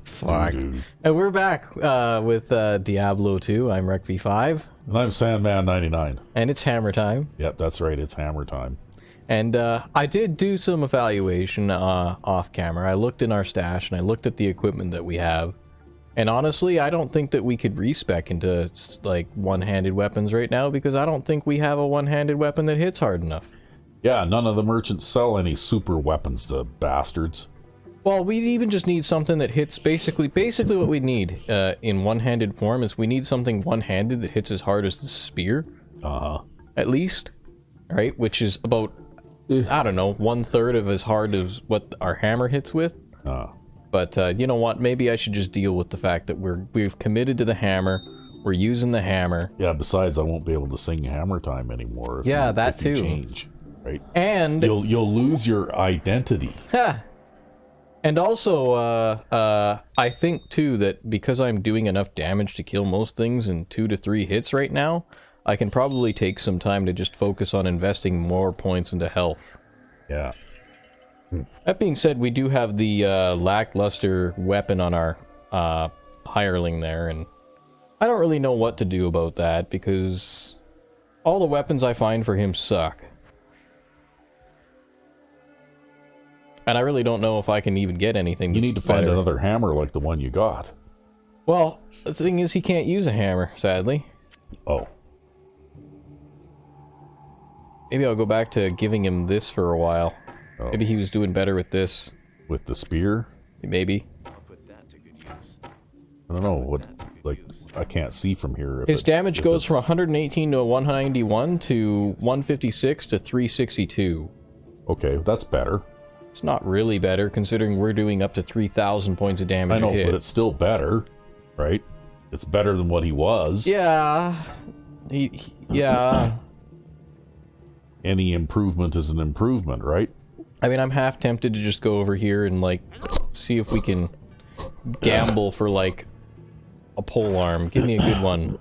Fuck. And we're back with Diablo 2. I'm Rec-V5. And I'm Sandman99. And it's hammer time. Yep, that's right, it's hammer time. And I did do some evaluation off camera. I looked in our stash and I looked at the equipment that we have. And honestly, I don't think that we could respec into like one-handed weapons right now because I don't think we have a one-handed weapon that hits hard enough. Yeah, none of the merchants sell any super weapons, the bastards. Well, we even just need something that hits basically what we need in one-handed form is we need something one-handed that hits as hard as the spear. At least, right? Which is about, I don't know, 1/3 of as hard as what our hammer hits with. But you know what? Maybe I should just deal with the fact that we've committed to the hammer. We're using the hammer. Yeah. Besides, I won't be able to sing hammer time anymore. If you change, right? And you'll lose your identity. And also, I think too that because I'm doing enough damage to kill most things in 2 to 3 hits right now, I can probably take some time to just focus on investing more points into health. Yeah. That being said, we do have the lackluster weapon on our hireling there, and I don't really know what to do about that, because all the weapons I find for him suck. And I really don't know if I can even get anything. You need to find another hammer like the one you got. Well, the thing is, he can't use a hammer, sadly. Oh. Maybe I'll go back to giving him this for a while. Oh. Maybe he was doing better with this. With the spear? Maybe. I don't know, what, like, I can't see from here. His damage goes from 118 to 191 to 156 to 362. Okay, that's better. It's not really better, considering we're doing up to 3,000 points of damage I know, a hit. but it's still better, right? It's better than what he was. Yeah. Yeah. Any improvement is an improvement, right? I mean, I'm half tempted to just go over here and, like, see if we can gamble for, like, a pole arm. Give me a good one.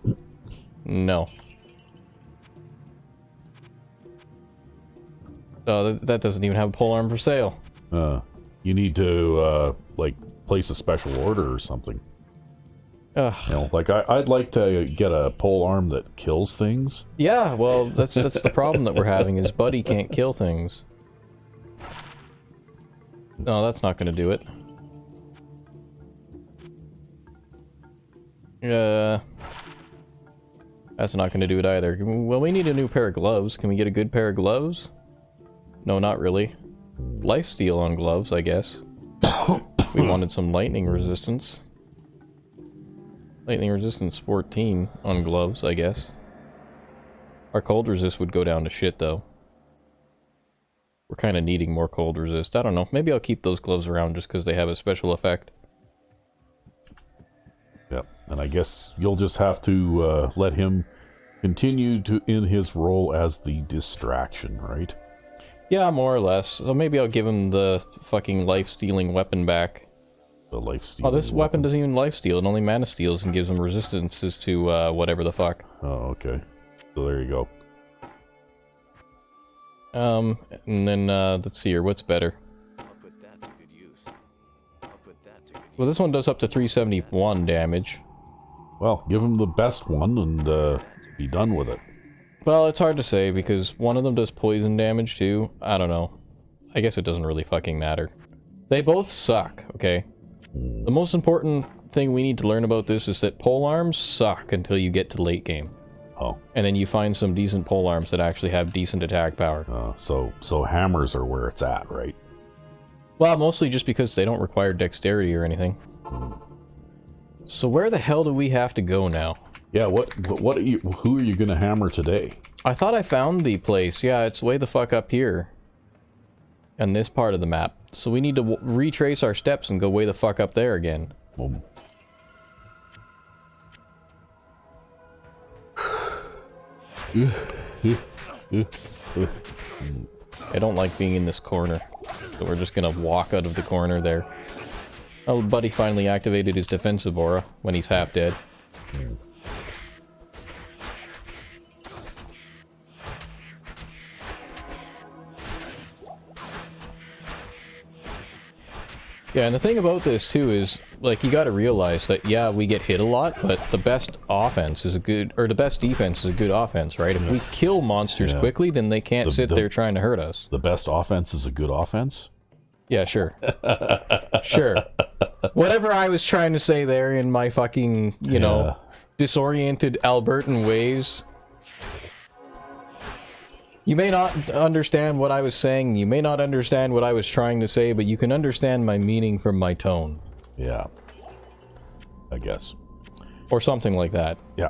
No. Oh, that doesn't even have a pole arm for sale. You need to, like, place a special order or something. Ugh. You know, like, I'd like to get a pole arm that kills things. Yeah, well, that's the problem that we're having, is Buddy can't kill things. No, that's not gonna do it. That's not gonna do it either. Well, we need a new pair of gloves. Can we get a good pair of gloves? No, not really. Lifesteal on gloves, I guess. We wanted some lightning resistance. Lightning resistance 14 on gloves, I guess. Our cold resist would go down to shit, though. We're kind of needing more cold resist. I don't know. Maybe I'll keep those gloves around just because they have a special effect. Yep. And I guess you'll just have to let him continue in his role as the distraction, right? Yeah, more or less. So maybe I'll give him the fucking life-stealing weapon back. The life-stealing Oh, this weapon doesn't even life-steal. It only mana-steals and gives him resistances to whatever the fuck. Oh, okay. So there you go. And then, let's see here, what's better? Well, this one does up to 371 damage. Well, give him the best one and be done with it. Well, it's hard to say, because one of them does poison damage, too. I don't know. I guess it doesn't really fucking matter. They both suck, okay? The most important thing we need to learn about this is that pole arms suck until you get to late game. Oh. And then you find some decent pole arms that actually have decent attack power. So hammers are where it's at, right? Well, mostly just because they don't require dexterity or anything. So where the hell do we have to go now? Yeah, what are you, who are you gonna hammer today? I thought I found the place. Yeah, it's way the fuck up here. On this part of the map. So we need to retrace our steps and go way the fuck up there again. I don't like being in this corner. So we're just gonna walk out of the corner there. Oh, Buddy finally activated his defensive aura when he's half dead. Yeah, and the thing about this too is, like, you gotta realize that, yeah, we get hit a lot, but the best offense is a good, or the best defense is a good offense, right? If we kill monsters quickly, then they can't sit there trying to hurt us. The best offense is a good offense? Yeah, sure. Sure. Whatever I was trying to say there in my fucking, you know, disoriented Albertan ways. You may not understand what I was saying, you may not understand what I was trying to say, but you can understand my meaning from my tone. Yeah. I guess. Or something like that. Yeah.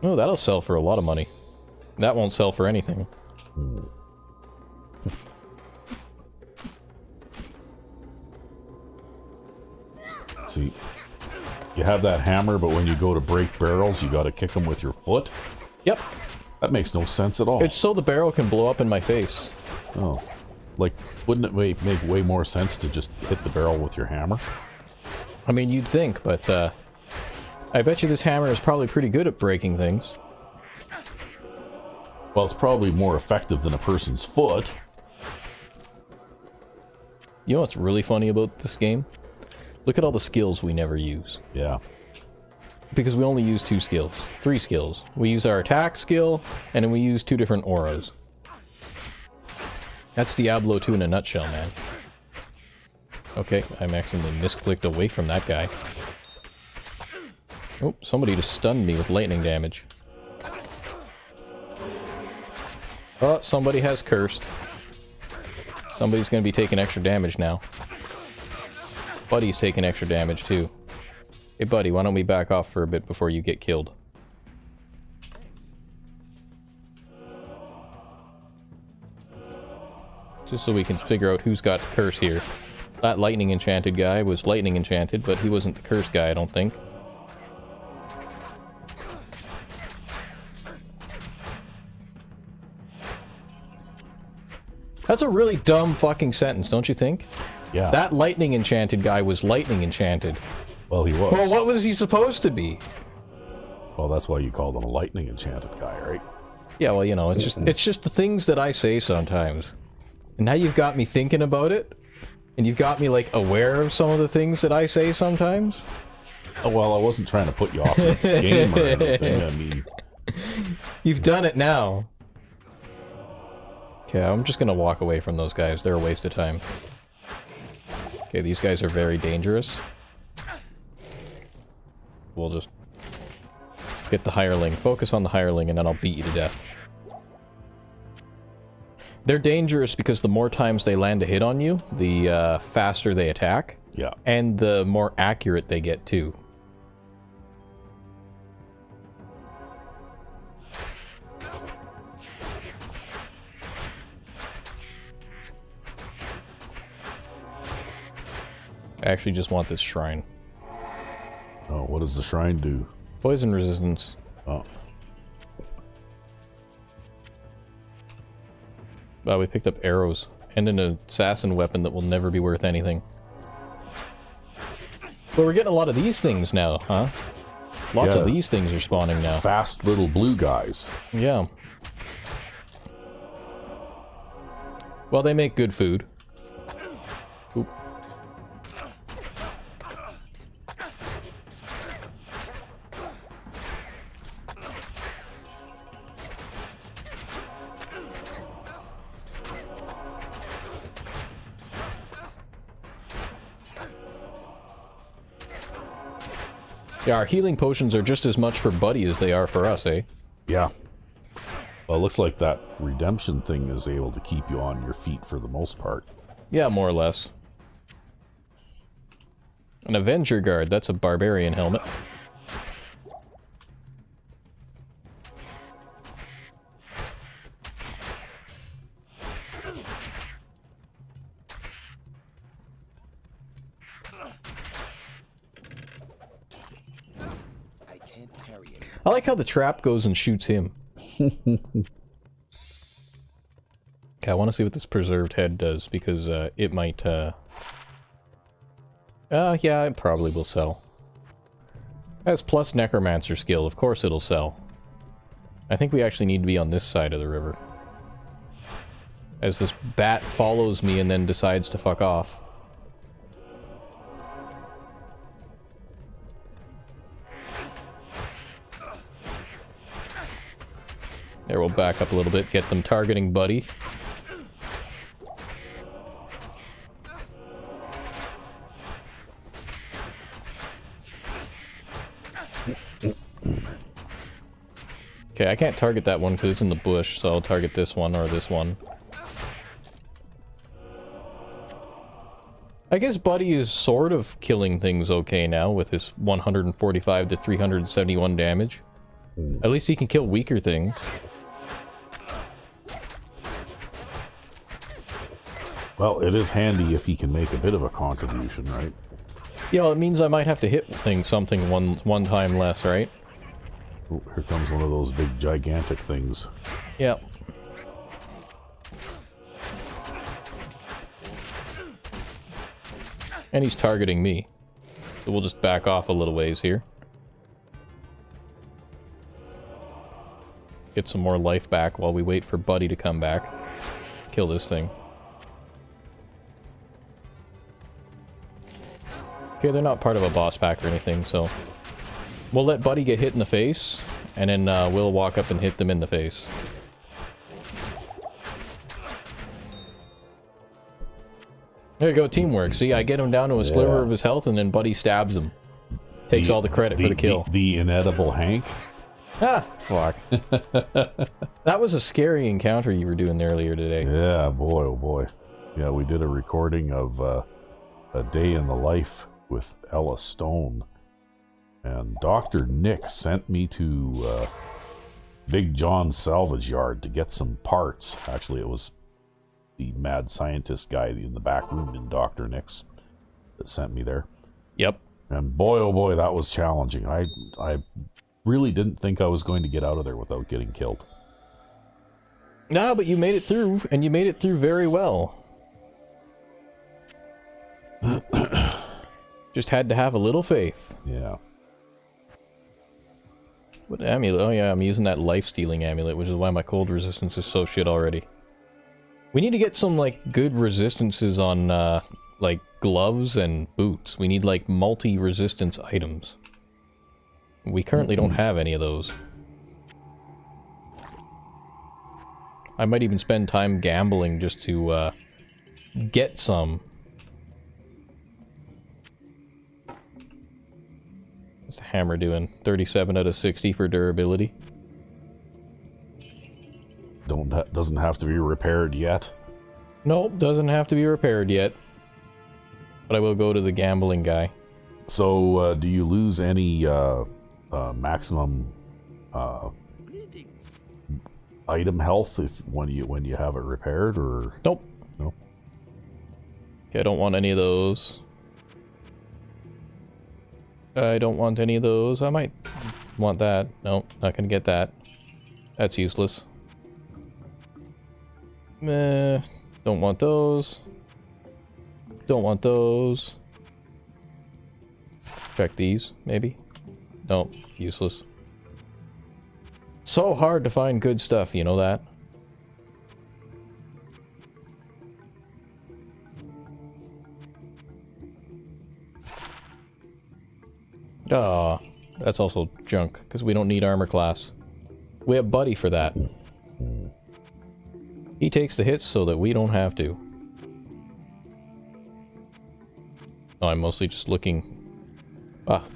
Oh, that'll sell for a lot of money. That won't sell for anything. See, you have that hammer, but when you go to break barrels, you gotta kick them with your foot? Yep. That makes no sense at all. It's so the barrel can blow up in my face. Oh. Like, wouldn't it make way more sense to just hit the barrel with your hammer? I mean, you'd think, but, I bet you this hammer is probably pretty good at breaking things. Well, it's probably more effective than a person's foot. You know what's really funny about this game? Look at all the skills we never use. Yeah. Because we only use 2 skills. 3 skills. We use our attack skill, and then we use 2 different auras. That's Diablo 2 in a nutshell, man. Okay, I'm accidentally misclicked away from that guy. Oh, somebody just stunned me with lightning damage. Oh, somebody has cursed. Somebody's gonna be taking extra damage now. Buddy's taking extra damage too. Hey buddy, why don't we back off for a bit before you get killed? Just so we can figure out who's got curse here. That lightning enchanted guy was lightning enchanted, but he wasn't the curse guy, I don't think. That's a really dumb fucking sentence, don't you think? Yeah. That lightning enchanted guy was lightning enchanted. Well, he was. Well, what was he supposed to be? Well, that's why you called him a lightning enchanted guy, right? Yeah, well, you know, it's just the things that I say sometimes. And now you've got me thinking about it, and you've got me, like, aware of some of the things that I say sometimes. Oh, well, I wasn't trying to put you off the game or anything, I mean... You've done it now. Okay, I'm just gonna walk away from those guys. They're a waste of time. Okay, these guys are very dangerous. We'll just get the hireling. Focus on the hireling, and then I'll beat you to death. They're dangerous because the more times they land a hit on you, the faster they attack. Yeah. And the more accurate they get, too. I actually just want this shrine. Oh, what does the shrine do? Poison resistance. Oh. Wow, we picked up arrows. And an assassin weapon that will never be worth anything. But we're getting a lot of these things now, huh? Lots of these things are spawning now. Fast little blue guys. Yeah. Well, they make good food. Oop. Yeah, our healing potions are just as much for Buddy as they are for us, eh? Yeah. Well, it looks like that redemption thing is able to keep you on your feet for the most part. Yeah, more or less. An Avenger Guard, that's a barbarian helmet. I like how the trap goes and shoots him. Okay, I want to see what this preserved head does, because it might, yeah, it probably will sell. It has plus necromancer skill, of course it'll sell. I think we actually need to be on this side of the river. As this bat follows me and then decides to fuck off. There, we'll back up a little bit, get them targeting Buddy. Okay, I can't target that one because it's in the bush, so I'll target this one or this one. I guess Buddy is sort of killing things okay now with his 145 to 371 damage. At least he can kill weaker things. Well, it is handy if he can make a bit of a contribution, right? Yeah, well, it means I might have to hit something one time less, right? Oh, here comes one of those big gigantic things. Yeah. And he's targeting me. So we'll just back off a little ways here. Get some more life back while we wait for Buddy to come back. Kill this thing. Okay, they're not part of a boss pack or anything, so... We'll let Buddy get hit in the face, and then we'll walk up and hit them in the face. There you go, teamwork. See, I get him down to a sliver of his health, and then Buddy stabs him. Takes all the credit for the kill. The inedible Hank? Ah, fuck. That was a scary encounter you were doing earlier today. Yeah, boy, oh boy. Yeah, we did a recording of A Day in the Life with Ella Stone. And Dr. Nick sent me to Big John's salvage yard to get some parts. Actually, it was the mad scientist guy in the back room in Dr. Nick's that sent me there. Yep. And boy, oh boy, that was challenging. I really didn't think I was going to get out of there without getting killed. No, but you made it through, and you made it through very well. Just had to have a little faith. Yeah. What amulet? Oh yeah, I'm using that life-stealing amulet, which is why my cold resistance is so shit already. We need to get some, like, good resistances on, like, gloves and boots. We need, like, multi-resistance items. We currently don't have any of those. I might even spend time gambling just to, get some. What's the hammer doing? 37 out of 60 for durability. Doesn't have to be repaired yet. Nope, doesn't have to be repaired yet. But I will go to the gambling guy. So, do you lose any maximum item health when you have it repaired, or Nope. no? Okay, I don't want any of those. I don't want any of those. I might want that. Nope, not gonna get that. That's useless. Don't want those. Don't want those. Check these, maybe? Nope, useless. So hard to find good stuff, you know that? Ah, that's also junk, because we don't need armor class. We have Buddy for that. He takes the hits so that we don't have to. Oh, I'm mostly just looking...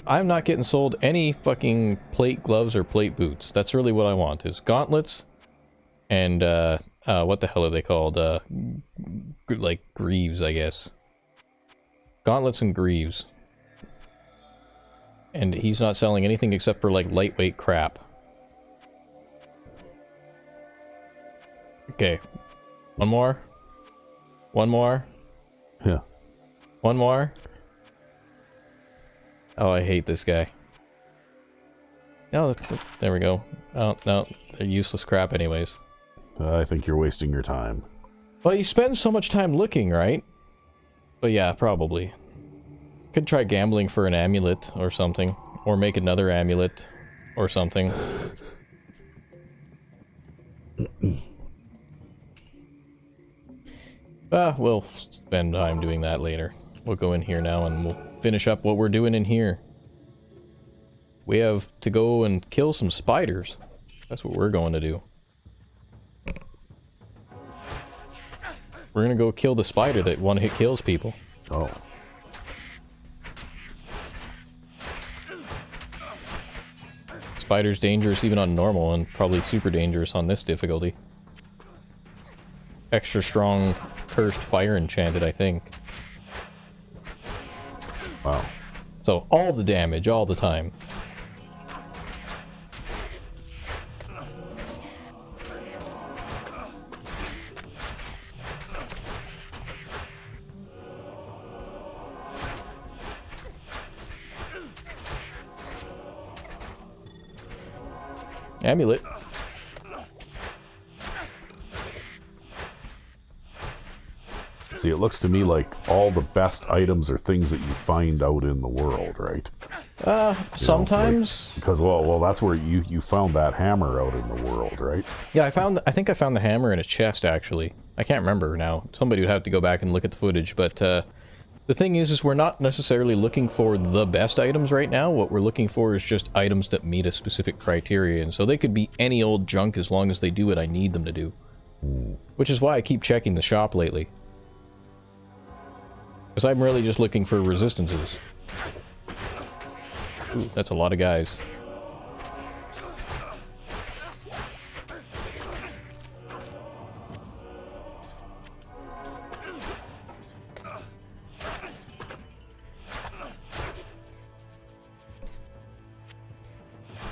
I'm not getting sold any fucking plate gloves or plate boots. That's really what I want, is gauntlets and, what the hell are they called? Like, greaves, I guess. Gauntlets and greaves. And he's not selling anything except for, like, lightweight crap. Okay. One more. One more. Yeah. One more. Oh, I hate this guy. Oh, there we go. Oh, no, they're useless crap anyways. I think you're wasting your time. Well, you spend so much time looking, right? But yeah, probably. Could try gambling for an amulet or something. Or make another amulet or something. We'll spend time doing that later. We'll go in here now and we'll finish up what we're doing in here. We have to go and kill some spiders. That's what we're going to do. We're gonna go kill the spider that one-hit kills people. Oh. Spider's dangerous even on normal, and probably super dangerous on this difficulty. Extra strong, cursed fire enchanted, I think. Wow. So, all the damage, all the time. Amulet. See, it looks to me like all the best items are things that you find out in the world, right? Sometimes. Because, well, that's where you found that hammer out in the world, right? Yeah, I think I found the hammer in a chest, actually. I can't remember now. Somebody would have to go back and look at the footage, but, the thing is we're not necessarily looking for the best items right now. What we're looking for is just items that meet a specific criteria, and so they could be any old junk as long as they do what I need them to do. Which is why I keep checking the shop lately. Because I'm really just looking for resistances. Ooh, that's a lot of guys.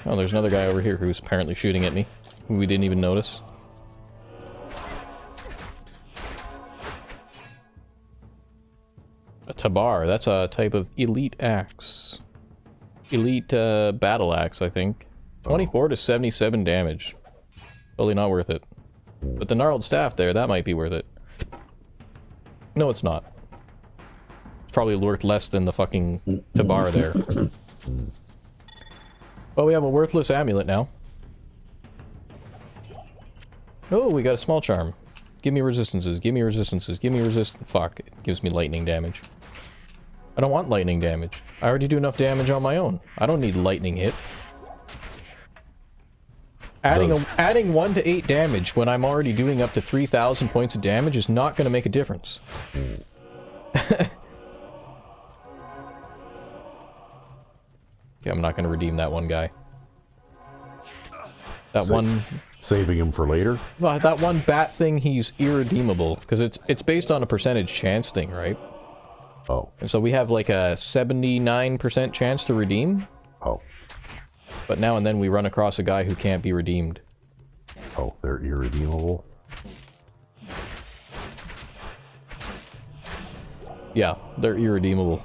Oh, there's another guy over here who's apparently shooting at me, who we didn't even notice. A tabar, that's a type of elite axe. Elite battle axe, I think. 24 to 77 damage. Totally not worth it. But the gnarled staff there, that might be worth it. No, it's not. It's probably worth less than the fucking tabar there. Well, we have a worthless amulet now. Oh, we got a small charm. Give me resistances, give me resistances, give me fuck, it gives me lightning damage. I don't want lightning damage. I already do enough damage on my own. I don't need lightning hit. Adding 1 to 8 damage when I'm already doing up to 3,000 points of damage is not going to make a difference. Okay, I'm not going to redeem that one guy. That one... Saving him for later? Well, that one bat thing, he's irredeemable. Because it's based on a percentage chance thing, right? Oh. And so we have like a 79% chance to redeem. Oh. But now and then we run across a guy who can't be redeemed. Oh, they're irredeemable? Yeah, they're irredeemable.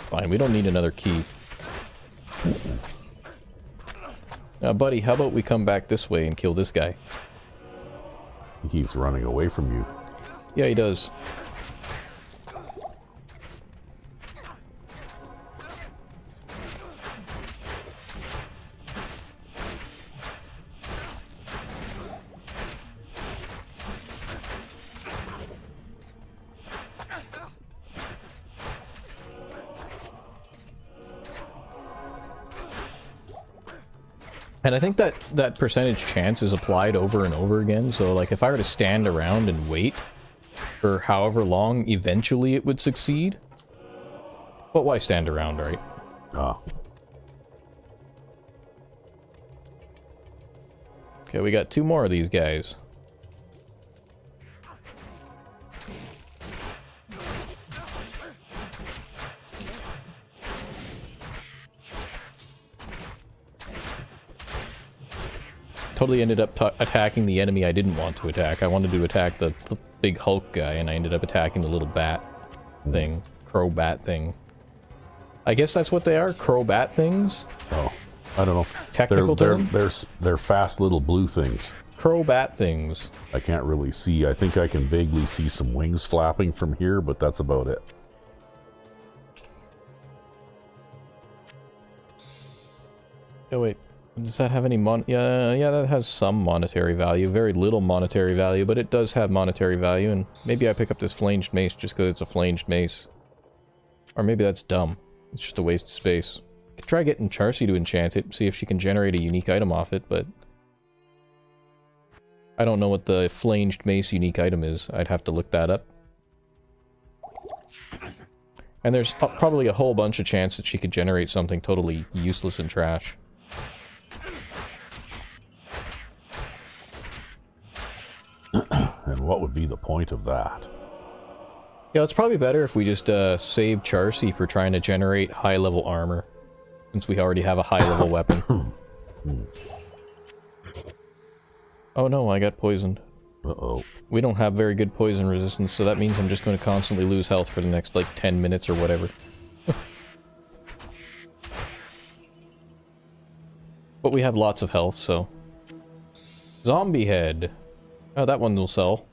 Fine, we don't need another key. Now, buddy, how about we come back this way and kill this guy? He keeps running away from you. Yeah, he does. And I think that percentage chance is applied over and over again, so like if I were to stand around and wait for however long, eventually it would succeed. But why stand around, right? Ah. Okay, we got 2 more of these guys. Totally ended up attacking the enemy I didn't want to attack. I wanted to attack the big Hulk guy, and I ended up attacking the little bat thing. Crow bat thing. I guess that's what they are? Crow bat things? Oh, I don't know. Technical term? They're fast little blue things. Crow bat things. I can't really see. I think I can vaguely see some wings flapping from here, but that's about it. Oh wait, does that have any yeah, that has some monetary value. Very little monetary value, but it does have monetary value, and maybe I pick up this flanged mace just because it's a flanged mace. Or maybe that's dumb. It's just a waste of space. Could try getting Charcy to enchant it, see if she can generate a unique item off it, but... I don't know what the flanged mace unique item is. I'd have to look that up. And there's probably a whole bunch of chance that she could generate something totally useless and trash. And what would be the point of that? Yeah, it's probably better if we just save Charcy for trying to generate high-level armor, since we already have a high-level weapon. Oh no, I got poisoned. Uh-oh. We don't have very good poison resistance, so that means I'm just going to constantly lose health for the next, like, 10 minutes or whatever. But we have lots of health, so... Zombie head. Oh, that one will sell.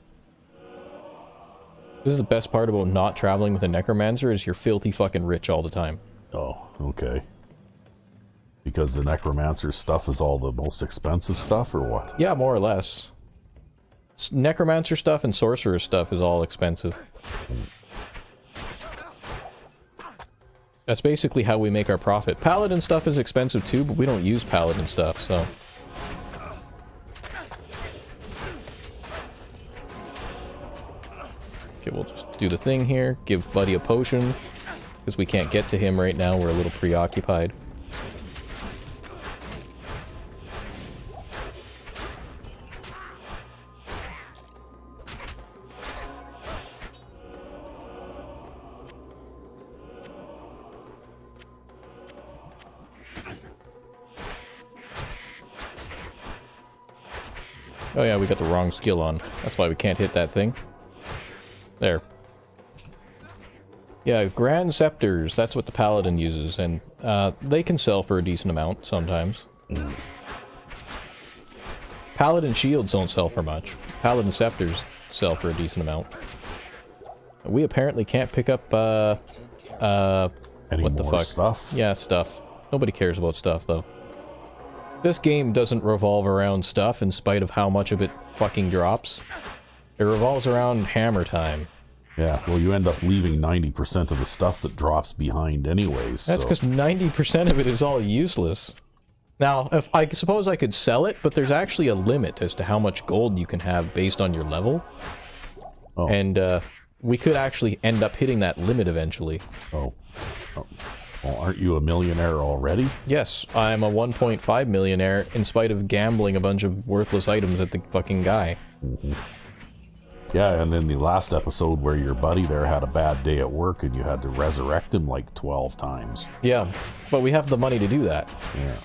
This is the best part about not traveling with a necromancer, is you're filthy fucking rich all the time. Oh, okay. Because the necromancer stuff is all the most expensive stuff, or what? Yeah, more or less. Necromancer stuff and sorcerer stuff is all expensive. That's basically how we make our profit. Paladin stuff is expensive too, but we don't use paladin stuff, so... Okay, we'll just do the thing here. Give Buddy a potion. Because we can't get to him right now, we're a little preoccupied. Oh yeah, we got the wrong skill on. That's why we can't hit that thing. There. Yeah, Grand Scepters, that's what the Paladin uses, and they can sell for a decent amount sometimes. Paladin Shields don't sell for much. Paladin Scepters sell for a decent amount. We apparently can't pick up, Any what the more fuck? stuff? Yeah, stuff. Nobody cares about stuff, though. This game doesn't revolve around stuff in spite of how much of it fucking drops. It revolves around hammer time. Yeah, well, you end up leaving 90% of the stuff that drops behind anyways. That's because 90% of it is all useless. Now, if I suppose I could sell it, but there's actually a limit as to how much gold you can have based on your level. Oh. And, we could actually end up hitting that limit eventually. Oh. Well, aren't you a millionaire already? Yes, I'm a 1.5 millionaire in spite of gambling a bunch of worthless items at the fucking guy. Mm-hmm. Yeah, and in the last episode where your buddy there had a bad day at work and you had to resurrect him like 12 times. Yeah, but we have the money to do that. Yeah.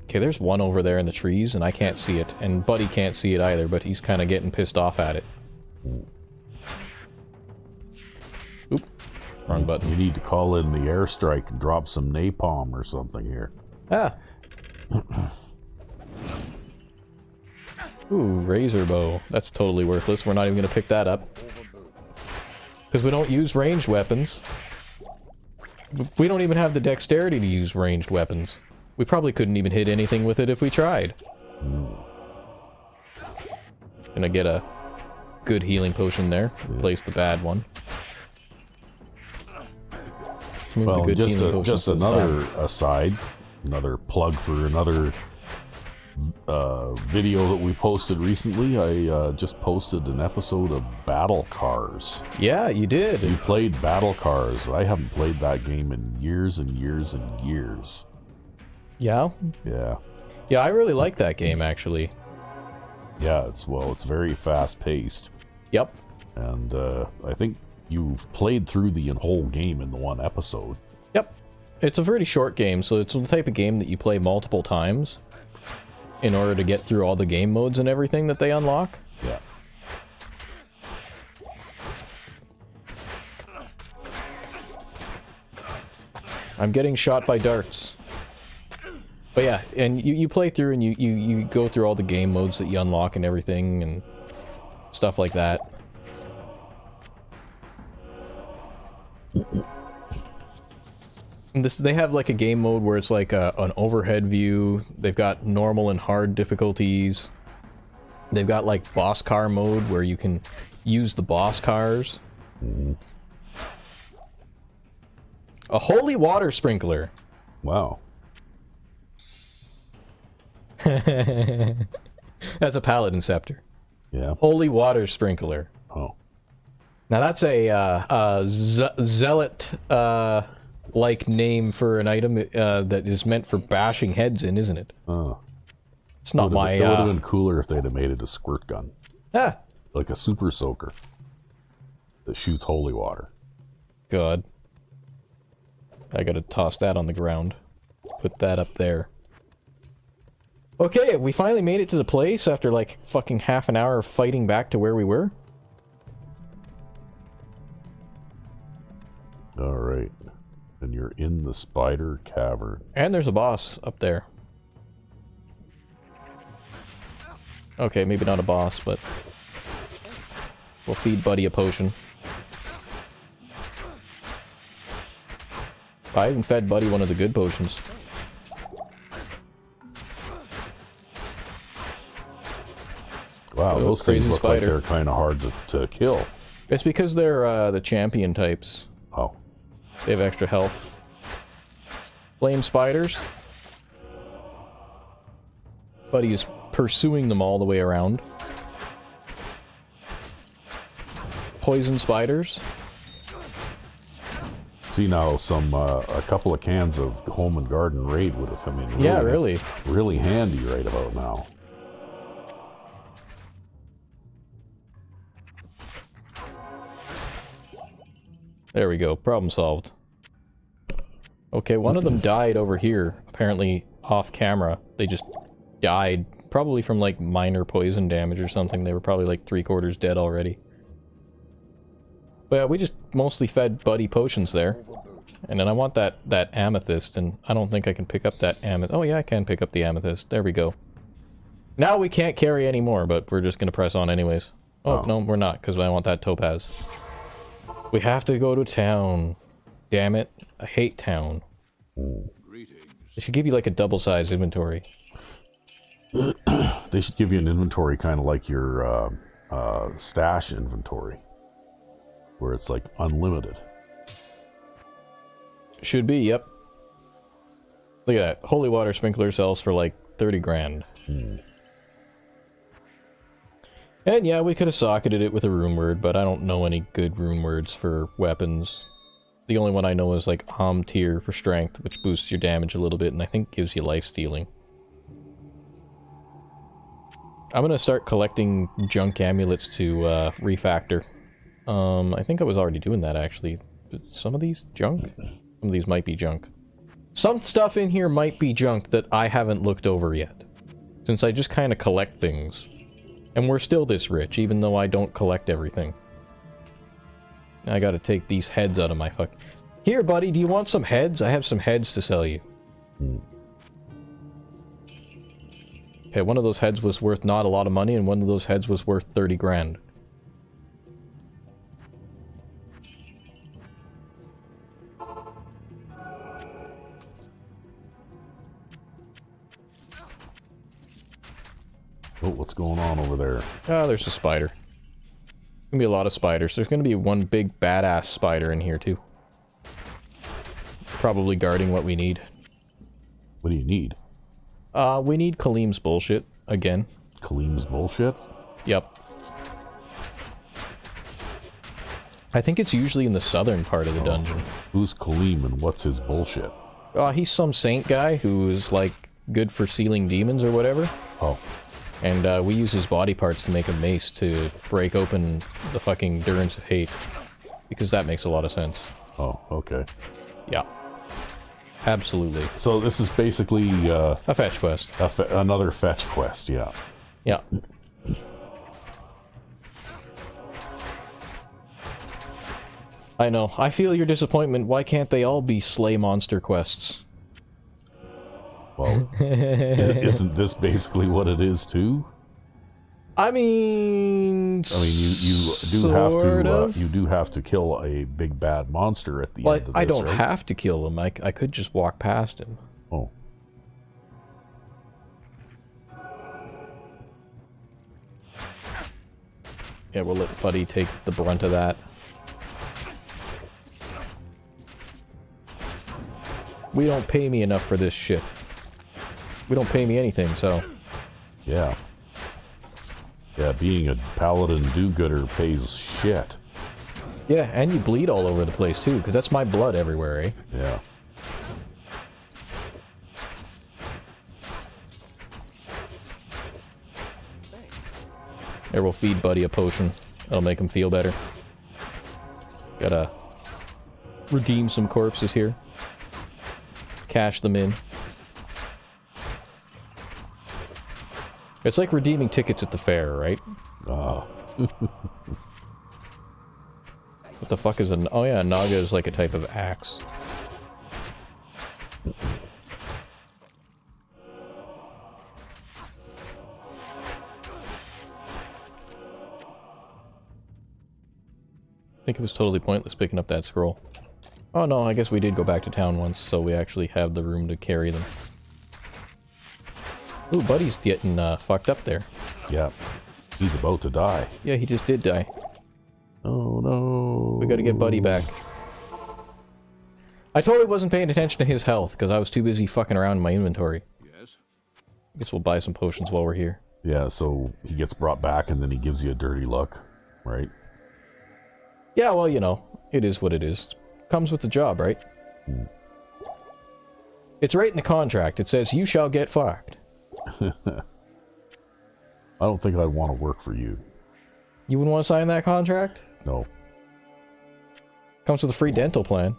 Okay, there's one over there in the trees, and I can't see it. And Buddy can't see it either, but he's kind of getting pissed off at it. Oop. Wrong button. You need to call in the airstrike and drop some napalm or something here. Ah! Ooh, razor bow. That's totally worthless. We're not even going to pick that up. Because we don't use ranged weapons. We don't even have the dexterity to use ranged weapons. We probably couldn't even hit anything with it if we tried. Gonna get a good healing potion there. Replace the bad one. Well, just another aside, another plug for another video that we posted recently. I just posted an episode of Battle Cars. Yeah, you did. You played Battle Cars. I haven't played that game in years and years and years. Yeah? Yeah. Yeah, I really like that game, actually. Yeah, it's very fast-paced. Yep. And I think you've played through the whole game in the one episode. Yep. It's a pretty short game, so it's the type of game that you play multiple times in order to get through all the game modes and everything that they unlock. Yeah. I'm getting shot by darts. But yeah, and you play through and you go through all the game modes that you unlock and everything and stuff like that. And they have like a game mode where it's like an overhead view. They've got normal and hard difficulties. They've got like boss car mode where you can use the boss cars. A holy water sprinkler. Wow. That's a paladin scepter. Yeah. Holy water sprinkler. Oh. Now that's a zealot like name for an item that is meant for bashing heads in, isn't it? It's not my. It would have been cooler if they'd have made it a squirt gun, like a super soaker that shoots holy water. God, I gotta toss that on the ground. Put that up there. Okay, we finally made it to the place after like fucking half an hour of fighting back to where we were. All right. And you're in the spider cavern. And there's a boss up there. Okay, maybe not a boss, but we'll feed Buddy a potion. I even fed Buddy one of the good potions. Wow, Oh, those things crazy look like spider. they're kind of hard to kill. It's because they're the champion types. Oh. They have extra health. Flame spiders. Buddy is pursuing them all the way around. Poison spiders. See now, a couple of cans of Home and Garden Raid would have come in. Really, Yeah, really. Really handy right about now. There we go. Problem solved. Okay, one of them died over here. Apparently off camera. They just died. Probably from like minor poison damage or something. They were probably like 3/4 dead already. But yeah, we just mostly fed Buddy potions there. And then I want that amethyst, and I don't think I can pick up that amethyst. Oh yeah, I can pick up the amethyst. There we go. Now we can't carry any more, but we're just gonna press on anyways. Oh, no, we're not, because I want that topaz. We have to go to town. Damn it. I hate town. They should give you like a double-sized inventory. They should give you an inventory kind of like your stash inventory. Where it's like unlimited. Should be, yep. Look at that. Holy water sprinkler sells for like 30 grand. And yeah, we could have socketed it with a rune word, but I don't know any good rune words for weapons. The only one I know is like tier for strength, which boosts your damage a little bit and I think gives you life stealing. I'm gonna start collecting junk amulets to refactor. I think I was already doing that actually. Some of these junk? Some of these might be junk. Some stuff in here might be junk that I haven't looked over yet. Since I just kind of collect things. And we're still this rich, even though I don't collect everything. I gotta take these heads out of my fuck... Here, buddy, do you want some heads? I have some heads to sell you. Okay, one of those heads was worth not a lot of money, and one of those heads was worth 30 grand. Oh, what's going on over there? Oh, there's a spider. Gonna be a lot of spiders. There's gonna be one big badass spider in here, too. Probably guarding what we need. What do you need? We need Kaleem's bullshit, again. Kaleem's bullshit? Yep. I think it's usually in the southern part of the dungeon. Who's Kaleem and what's his bullshit? He's some saint guy who's, like, good for sealing demons or whatever. Oh. And, we use his body parts to make a mace to break open the fucking Durance of Hate. Because that makes a lot of sense. Oh, okay. Yeah. Absolutely. So this is basically, a fetch quest. Another fetch quest, yeah. Yeah. I know. I feel your disappointment. Why can't they all be slay monster quests? Well, isn't this basically what it is, too? I mean, you do have to kill a big bad monster at the end of this, I don't right? have to kill him. I could just walk past him. Oh. Yeah, we'll let Buddy take the brunt of that. We don't pay me enough for this shit. We don't pay me anything, so... Yeah. Yeah, being a paladin do-gooder pays shit. Yeah, and you bleed all over the place, too, because that's my blood everywhere, eh? Yeah. There, we'll feed Buddy a potion. That'll make him feel better. Gotta redeem some corpses here. Cash them in. It's like redeeming tickets at the fair, right? Ah. What the fuck is a... Oh yeah, a naga is like a type of axe. I think it was totally pointless picking up that scroll. Oh no, I guess we did go back to town once, so we actually have the room to carry them. Ooh, Buddy's getting fucked up there. Yeah. He's about to die. Yeah, he just did die. Oh no. We gotta get Buddy back. I totally wasn't paying attention to his health, because I was too busy fucking around in my inventory. Yes. I guess we'll buy some potions while we're here. Yeah, so he gets brought back and then he gives you a dirty look, right? Yeah, well, you know, it is what it is. Comes with the job, right? It's right in the contract. It says, you shall get fucked. I don't think I'd want to work for you. You wouldn't want to sign that contract? No. Comes with a free dental plan.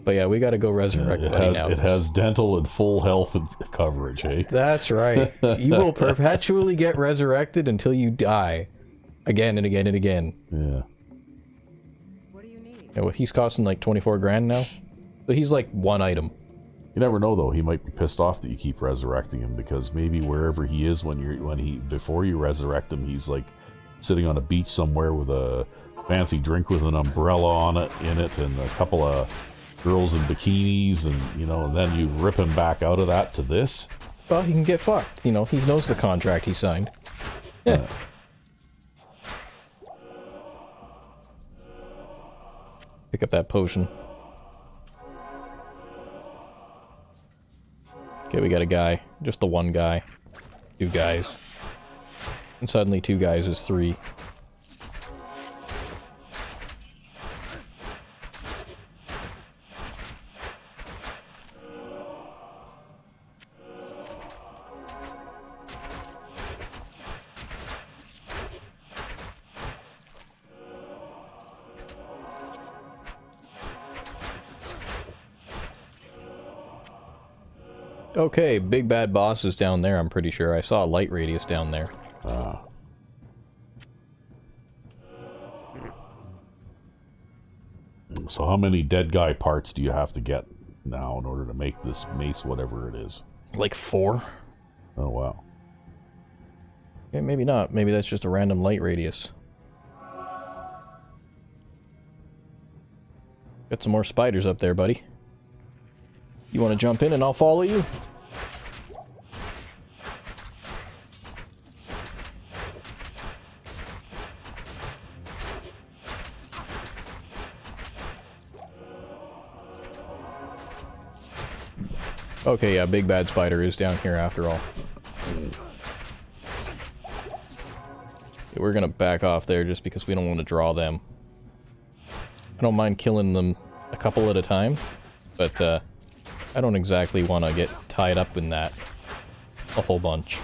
But yeah, we gotta go resurrect Buddy now. It has dental and full health coverage, eh? That's right. You will perpetually get resurrected until you die. Again and again and again. Yeah. What do you need? Yeah, what, he's costing like 24 grand now? So he's like one item. You never know though, he might be pissed off that you keep resurrecting him, because maybe wherever he is before you resurrect him, he's like sitting on a beach somewhere with a fancy drink with an umbrella on it and a couple of girls in bikinis, and you know, and then you rip him back out of that to this. Well, he can get fucked. You know, he knows the contract he signed. Yeah. Pick up that potion. Okay, we got a guy. Just the one guy. Two guys. And suddenly 2 guys is 3. Okay, big bad boss is down there, I'm pretty sure. I saw a light radius down there. So how many dead guy parts do you have to get now in order to make this mace, whatever it is? Like 4? Oh, wow. Yeah, maybe not. Maybe that's just a random light radius. Got some more spiders up there, buddy. You want to jump in and I'll follow you? Okay, yeah, big bad spider is down here after all. Yeah, we're gonna back off there just because we don't want to draw them. I don't mind killing them a couple at a time, but I don't exactly want to get tied up in that a whole bunch.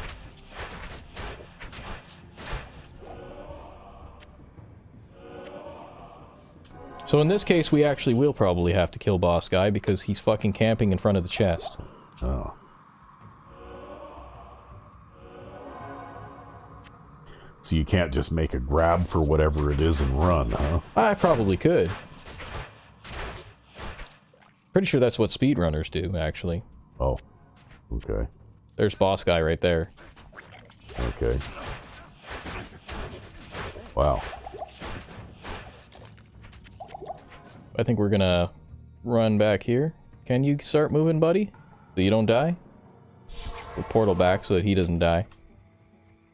So in this case, we actually will probably have to kill Boss Guy because he's fucking camping in front of the chest. Oh. So you can't just make a grab for whatever it is and run, huh? I probably could. Pretty sure that's what speedrunners do, actually. Oh, okay. There's boss guy right there. Okay. Wow. I think we're gonna run back here. Can you start moving, buddy? So you don't die? We'll portal back so that he doesn't die.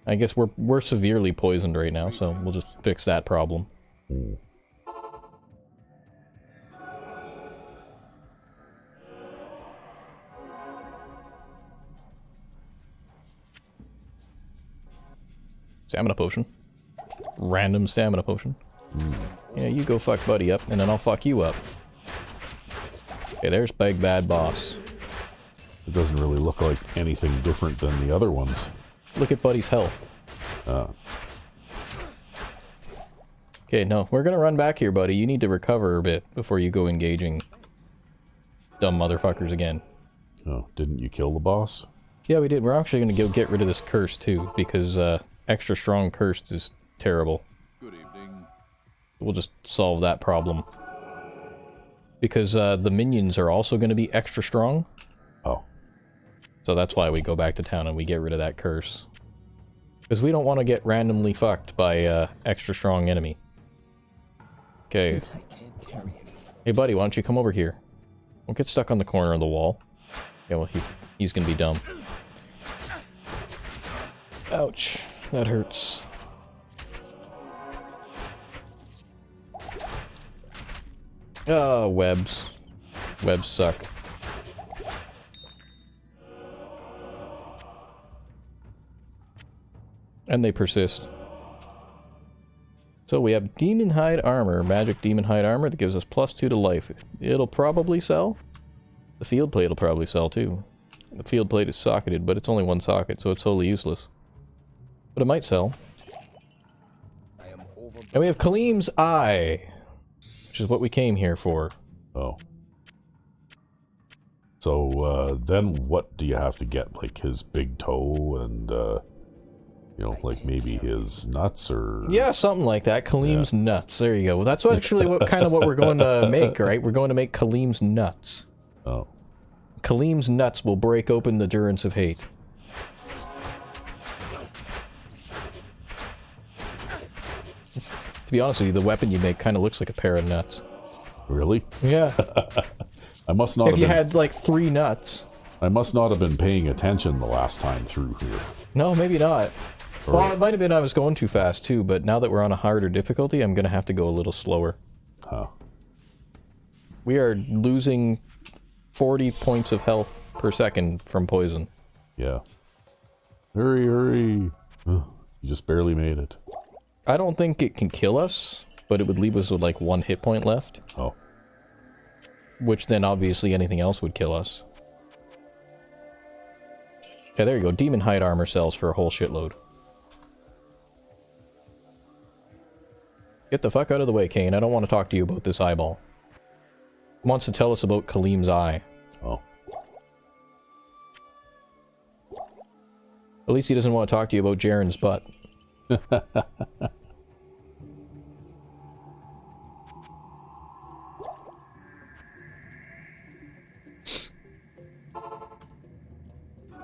I guess we're severely poisoned right now, so we'll just fix that problem. Hmm. Stamina potion. Random stamina potion. Yeah, you go fuck buddy up, and then I'll fuck you up. Okay, there's big bad boss. It doesn't really look like anything different than the other ones. Look at buddy's health. Uh, Okay, no, we're gonna run back here, buddy. You need to recover a bit before you go engaging dumb motherfuckers again. oh, didn't you kill the boss? Yeah, we did. We're actually gonna go get rid of this curse, too, because, extra strong cursed is terrible. Good evening. We'll just solve that problem. Because, the minions are also gonna be extra strong. Oh, So that's why we go back to town and we get rid of that curse. Because we don't want to get randomly fucked by, extra strong enemy. Okay. Hey buddy, why don't you come over here? Don't get stuck on the corner of the wall. Yeah, well, he's gonna be dumb. Ouch. That hurts. Ah, webs. Webs suck. And they persist. So we have Demon Hide Armor, Magic Demon Hide Armor that gives us +2 to life. It'll probably sell. The Field Plate will probably sell too. The Field Plate is socketed, but it's only one socket, so it's totally useless. But it might sell. And we have Kaleem's Eye, which is what we came here for. oh. So, then what do you have to get? Like his big toe and, you know, like maybe his nuts or... Yeah, something like that. Kaleem's nuts. There you go. Well, that's actually what kind of what we're going to make, right? We're going to make Kaleem's nuts. Oh. Kaleem's nuts will break open the durance of hate. To be honest with you, the weapon you make kind of looks like a pair of nuts. Really? Yeah. I must not If have you been, had like 3 nuts. I must not have been paying attention the last time through here. No, maybe not. Or- Well, it might have been I was going too fast too, but now that we're on a harder difficulty, I'm going to have to go a little slower. Huh. We are losing 40 points of health per second from poison. Yeah. Hurry, hurry. Ugh, you just barely made it. I don't think it can kill us, but it would leave us with like 1 hit point left. Oh. Which then obviously anything else would kill us. Yeah, there you go. Demon Hide Armor sells for a whole shitload. Get the fuck out of the way, Kane. I don't want to talk to you about this eyeball. He wants to tell us about Kaleem's eye. Oh. At least he doesn't want to talk to you about Jaren's butt.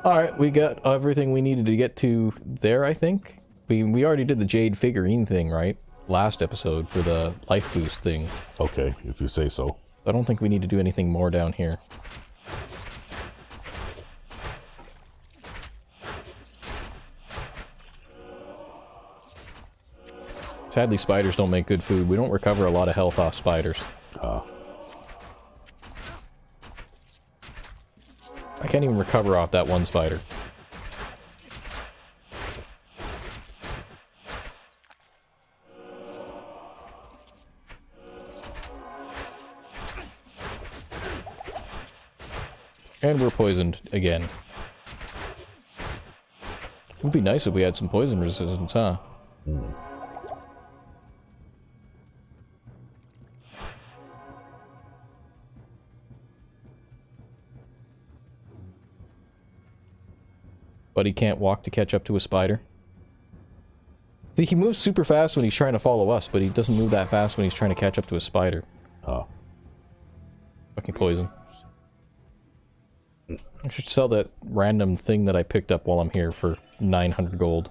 Alright, we got everything we needed to get to there, I think. We already did the Jade figurine thing, right? Last episode for the life boost thing. Okay, if you say so. I don't think we need to do anything more down here. Sadly, spiders don't make good food. We don't recover a lot of health off spiders. I can't even recover off that one spider. And we're poisoned again. It would be nice if we had some poison resistance, huh? But he can't walk to catch up to a spider. See, he moves super fast when he's trying to follow us, but he doesn't move that fast when he's trying to catch up to a spider. Oh. Fucking poison. I should sell that random thing that I picked up while I'm here for 900 gold.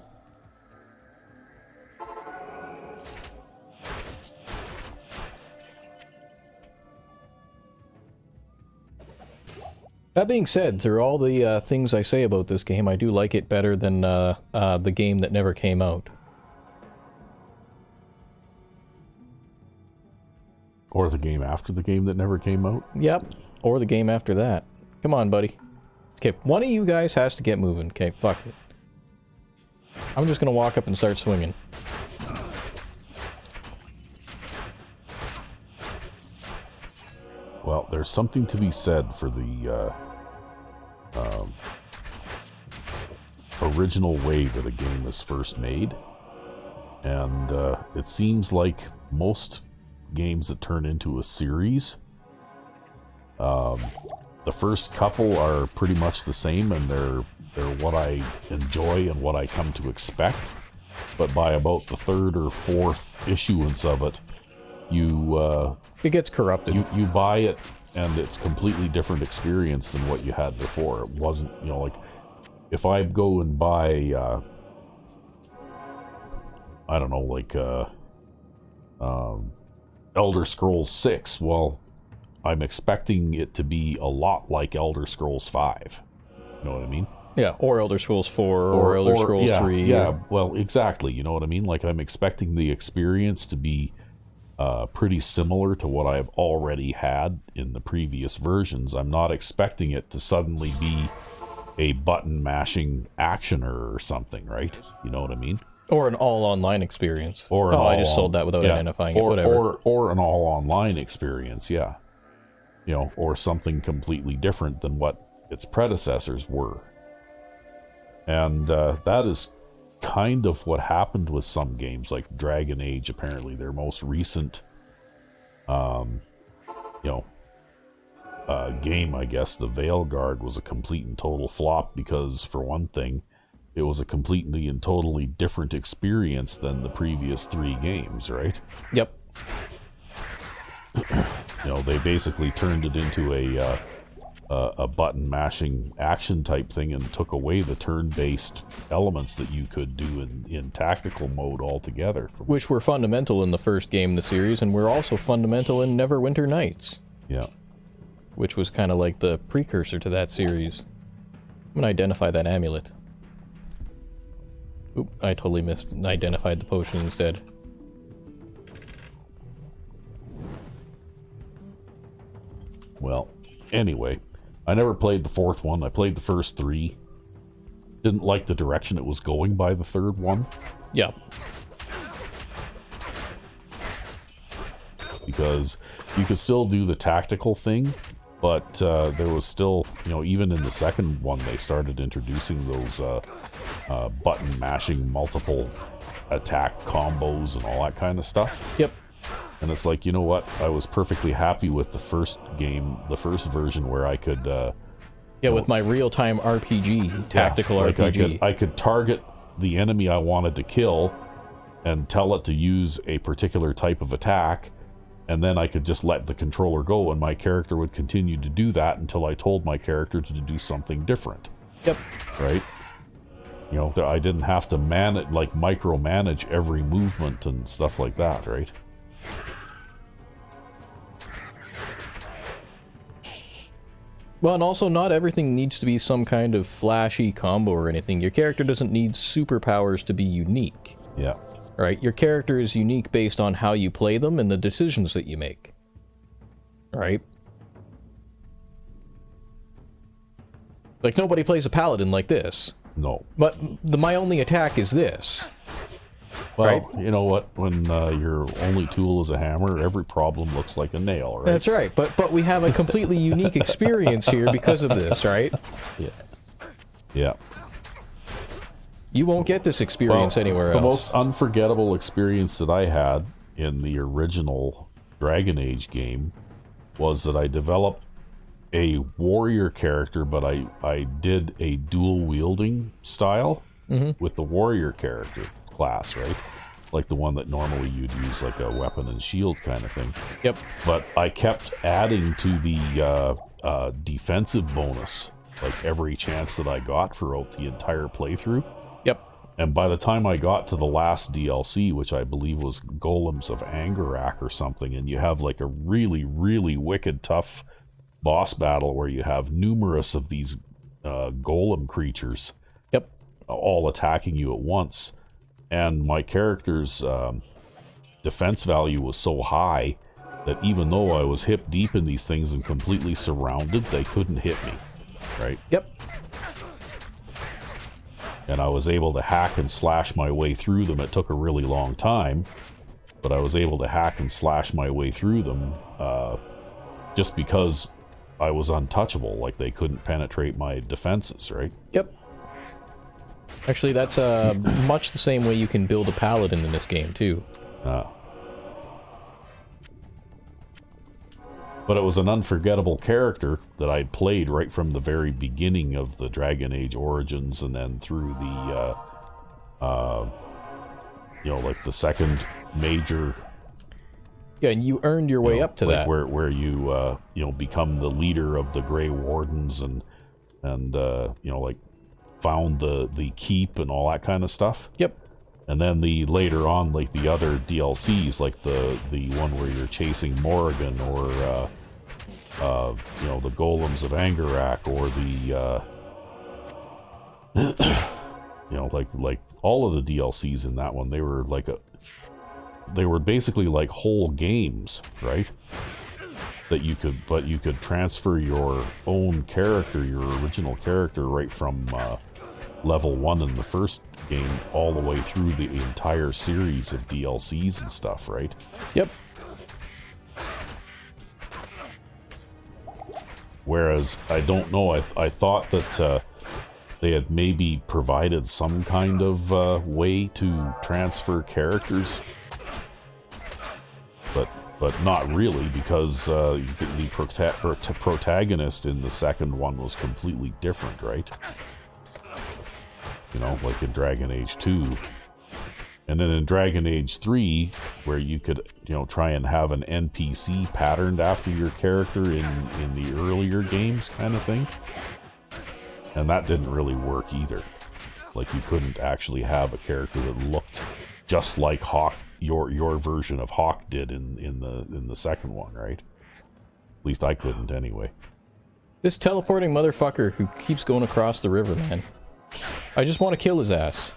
That being said, through all the things I say about this game, I do like it better than the game that never came out. Or the game after the game that never came out? Yep, or the game after that. Come on, buddy. Okay, one of you guys has to get moving. Okay, fuck it. I'm just gonna walk up and start swinging. Well, there's something to be said for the original way that a game was first made. And it seems like most games that turn into a series, the first couple are pretty much the same, and they're what I enjoy and what I come to expect. But by about the third or fourth issuance of it, it gets corrupted. You buy it, and it's completely different experience than what you had before. It wasn't, you know, like, if I go and buy, I don't know, like, Elder Scrolls 6, well, I'm expecting it to be a lot like Elder Scrolls 5. You know what I mean? Yeah, or Elder Scrolls 4, or Elder Scrolls 3. Yeah, well, exactly. You know what I mean? Like, I'm expecting the experience to be pretty similar to what I've already had in the previous versions. I'm not expecting it to suddenly be a button-mashing actioner or something, right? You know what I mean? Or an all-online experience. Or I just sold that without identifying it, whatever. Or an all-online experience, yeah. You know, or something completely different than what its predecessors were. And that is kind of what happened with some games, like Dragon Age, apparently. Their most recent, game, I guess, the Veilguard, was a complete and total flop because, for one thing, it was a completely and totally different experience than the previous 3 games, right? Yep. You know, they basically turned it into a button-mashing action type thing and took away the turn-based elements that you could do in tactical mode altogether. Which were fundamental in the first game in the series, and were also fundamental in Neverwinter Nights. Yeah. Which was kind of like the precursor to that series. I'm gonna identify that amulet. Oop, I totally missed and identified the potion instead. Well, anyway, I never played the 4th one. I played the first 3. Didn't like the direction it was going by the 3rd one. Yeah. Because you could still do the tactical thing, but there was still, you know, even in the 2nd one, they started introducing those button mashing multiple attack combos and all that kind of stuff. Yep. And it's like, you know what? I was perfectly happy with the first game, the first version, where I could... with my real-time RPG, tactical RPG. I could target the enemy I wanted to kill and tell it to use a particular type of attack, and then I could just let the controller go, and my character would continue to do that until I told my character to do something different. Yep. Right? You know, I didn't have to micromanage every movement and stuff like that, right? Well, and also not everything needs to be some kind of flashy combo or anything. Your character doesn't need superpowers to be unique. Yeah. Right? Your character is unique based on how you play them and the decisions that you make. Right? Like, nobody plays a paladin like this. No. But my only attack is this. Well, right? You know what? When your only tool is a hammer, every problem looks like a nail, right? That's right. But we have a completely unique experience here because of this, right? Yeah. Yeah. You won't get this experience anywhere else. The most unforgettable experience that I had in the original Dragon Age game was that I developed a warrior character, but I did a dual wielding style with the warrior character class, right? Like the one that normally you'd use like a weapon and shield kind of thing. Yep. But I kept adding to the defensive bonus like every chance that I got throughout the entire playthrough. Yep. And by the time I got to the last DLC, which I believe was Golems of Angarak or something, and you have like a really, really wicked tough boss battle where you have numerous of these golem creatures. Yep. All attacking you at once. And my character's defense value was so high that even though I was hip deep in these things and completely surrounded, they couldn't hit me. Right? Yep. And I was able to hack and slash my way through them. It took a really long time, but I was able to hack and slash my way through them just because I was untouchable. Like, they couldn't penetrate my defenses, right? Yep. Actually, that's much the same way you can build a paladin in this game, too. But it was an unforgettable character that I'd played right from the very beginning of the Dragon Age Origins, and then through the, you know, like the second major. Yeah, and you earned your way up to like that. Where you, you know, become the leader of the Grey Wardens and you know, like found the keep and all that kind of stuff. Yep. And then later on, like the other DLCs, like the one where you're chasing Morrigan, or you know, the Golems of Angarak, or the you know, like all of the DLCs in that one, they were basically like whole games, right? That you could transfer your own character, your original character, right from level 1 in the first game all the way through the entire series of DLCs and stuff, right? Yep. Whereas, I don't know, I thought that they had maybe provided some kind of way to transfer characters, but not really, because the protagonist in the second one was completely different, right? You know, like in Dragon Age 2. And then in Dragon Age 3, where you could, you know, try and have an NPC patterned after your character in the earlier games kind of thing. And that didn't really work either. Like, you couldn't actually have a character that looked just like Hawk, your version of Hawk did in the second one, right? At least I couldn't anyway. This teleporting motherfucker who keeps going across the river, man. I just want to kill his ass.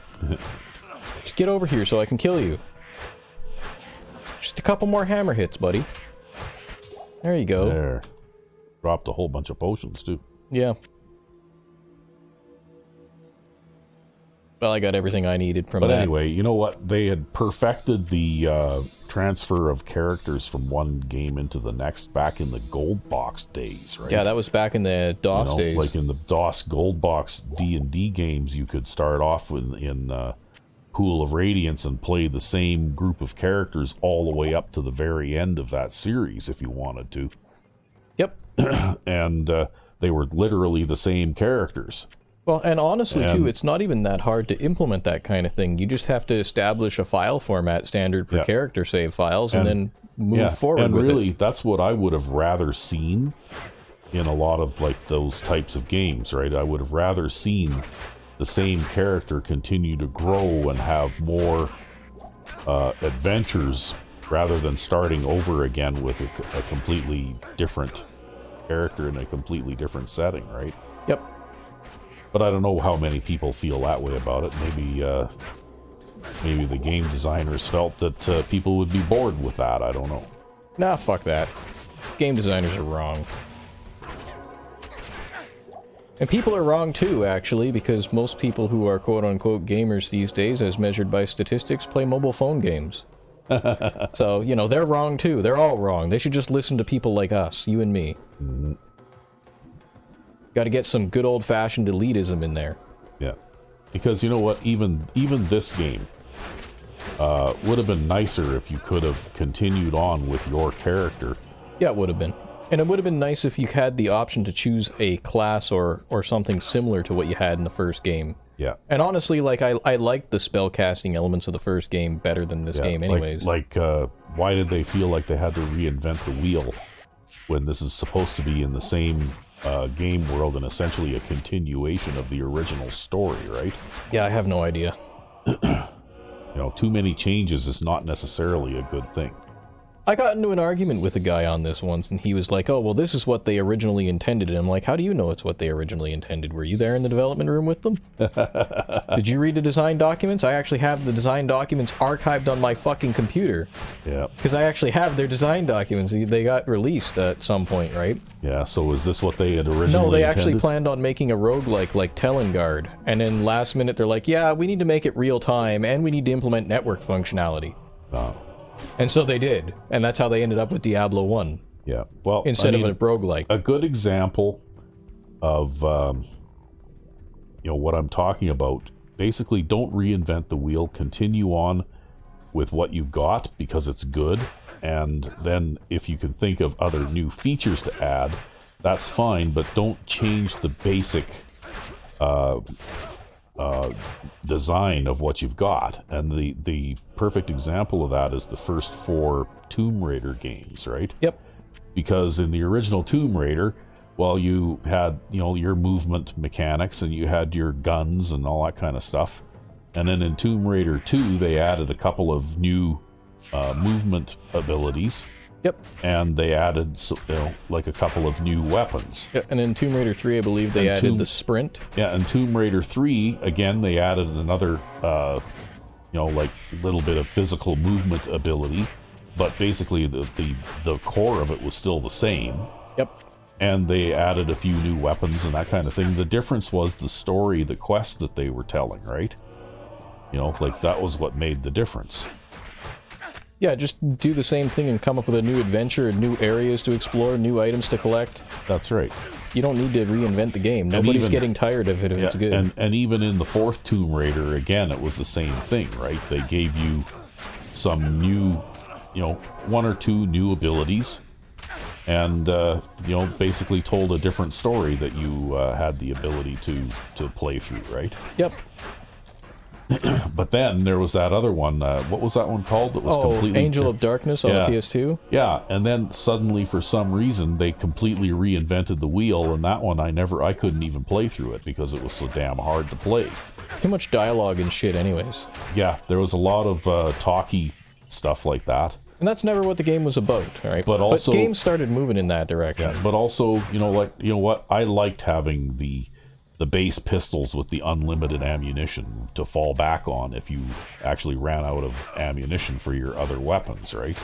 Just get over here so I can kill you. Just a couple more hammer hits, buddy. There you go. There. Dropped a whole bunch of potions, too. Yeah. Well, I got everything I needed from that. But anyway, you know what? They had perfected the transfer of characters from one game into the next back in the Gold Box days, right? Yeah, that was back in the DOS days. Like in the DOS Gold Box D&D games, you could start off in Pool of Radiance and play the same group of characters all the way up to the very end of that series if you wanted to. Yep. And they were literally the same characters. Well, and honestly, too, it's not even that hard to implement that kind of thing. You just have to establish a file format standard for character save files and then move forward with it. And really, that's what I would have rather seen in a lot of, like, those types of games, right? I would have rather seen the same character continue to grow and have more adventures rather than starting over again with a completely different character in a completely different setting, right? Yep. But I don't know how many people feel that way about it. Maybe the game designers felt that people would be bored with that. I don't know. Nah, fuck that. Game designers are wrong. And people are wrong too, actually, because most people who are quote-unquote gamers these days, as measured by statistics, play mobile phone games. So, you know, they're wrong too. They're all wrong. They should just listen to people like us, you and me. Mm-hmm. Got to get some good old-fashioned elitism in there. Yeah. Because, you know what, even this game would have been nicer if you could have continued on with your character. Yeah, it would have been. And it would have been nice if you had the option to choose a class or something similar to what you had in the first game. Yeah. And honestly, like, I liked the spellcasting elements of the first game better than this game anyways. Like, why did they feel like they had to reinvent the wheel when this is supposed to be in the same game world and essentially a continuation of the original story, right? Yeah, I have no idea. Too many changes is not necessarily a good thing. I got into an argument with a guy on this once, and he was like, oh, well, this is what they originally intended. And I'm like, how do you know it's what they originally intended? Were you there in the development room with them? Did you read the design documents? I actually have the design documents archived on my fucking computer. Yeah. Because I actually have their design documents. They got released at some point, right? Yeah, so is this what they had originally No, they intended? actually planned on making a roguelike like Telengard. And then last minute, they're like, yeah, we need to make it real time, and we need to implement network functionality. Oh. And so they did, and that's how they ended up with Diablo 1. Yeah, well, instead of a roguelike. A good example of, what I'm talking about, basically don't reinvent the wheel, continue on with what you've got because it's good, and then if you can think of other new features to add, that's fine, but don't change the basic design of what you've got. And the perfect example of that is the first 4 Tomb Raider games, right? Yep. Because in the original Tomb Raider, well, you had, your movement mechanics and you had your guns and all that kind of stuff. And then in Tomb Raider 2, they added a couple of new movement abilities. Yep. And they added, like a couple of new weapons. Yeah, and in Tomb Raider 3, I believe they added the sprint. Yeah, in Tomb Raider 3, again, they added another, like little bit of physical movement ability. But basically, the core of it was still the same. Yep. And they added a few new weapons and that kind of thing. The difference was the story, the quest that they were telling, right? Like that was what made the difference. Yeah, just do the same thing and come up with a new adventure, new areas to explore, new items to collect. That's right. You don't need to reinvent the game. Nobody's getting tired of it if it's good. And even in the 4th Tomb Raider, again, it was the same thing, right? They gave you some new, 1 or 2 new abilities, and basically told a different story that you had the ability to play through, right? Yep. But then there was that other one. What was that one called? That was completely Angel of Darkness on the PS2. Yeah, and then suddenly, for some reason, they completely reinvented the wheel, and that one I couldn't even play through it because it was so damn hard to play. Too much dialogue and shit, anyways. Yeah, there was a lot of talky stuff like that. And that's never what the game was about, all right? But also, games started moving in that direction. Yeah, but also, what? I liked having the base pistols with the unlimited ammunition to fall back on if you actually ran out of ammunition for your other weapons, right?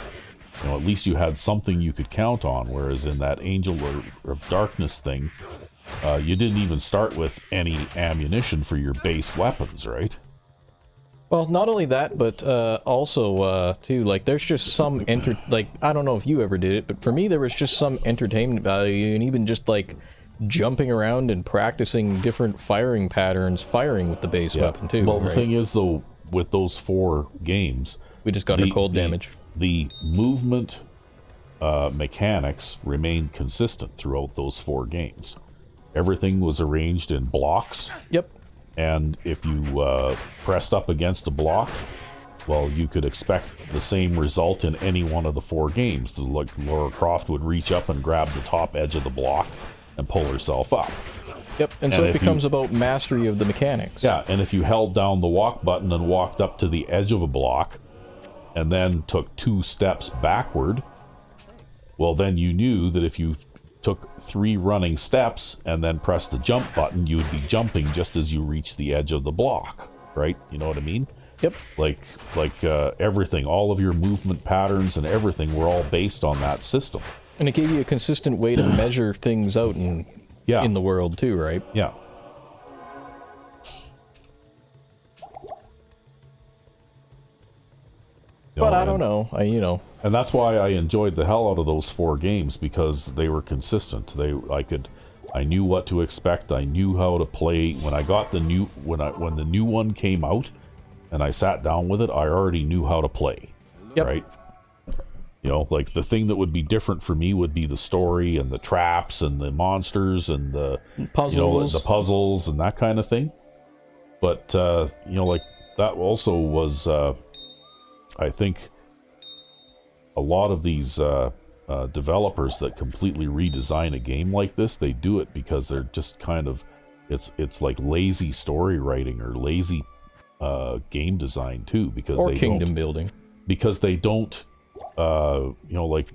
At least you had something you could count on, whereas in that Angel of Darkness thing, you didn't even start with any ammunition for your base weapons, right? Well, not only that, but also, too, like, there's just some I don't know if you ever did it, but for me, there was just some entertainment value, and even just, like, jumping around and practicing different firing patterns, firing with the base weapon, too. Well, the thing is, though, with those 4 games... We just got our cold damage. The movement mechanics remained consistent throughout those 4 games. Everything was arranged in blocks. Yep. And if you pressed up against a block, well, you could expect the same result in any one of the 4 games. Lara Croft would reach up and grab the top edge of the block and pull herself up. Yep, and so it becomes about mastery of the mechanics. Yeah, and if you held down the walk button and walked up to the edge of a block, and then took 2 steps backward, well, then you knew that if you took 3 running steps and then pressed the jump button, you would be jumping just as you reach the edge of the block, right? You know what I mean? Yep. Like everything, all of your movement patterns and everything were all based on that system. And it gave you a consistent way to measure things out in the world too, right? Yeah. But I don't know. And that's why I enjoyed the hell out of those 4 games, because they were consistent. I knew what to expect. I knew how to play. When I got the new when the new one came out and I sat down with it, I already knew how to play. Yep. Right? Like the thing that would be different for me would be the story and the traps and the monsters and the puzzles, the puzzles and that kind of thing. But like that also was I think a lot of these developers that completely redesign a game like this, they do it because they're just kind of, it's like lazy story writing or lazy game design too, because or they kingdom don't, building. because they don't, like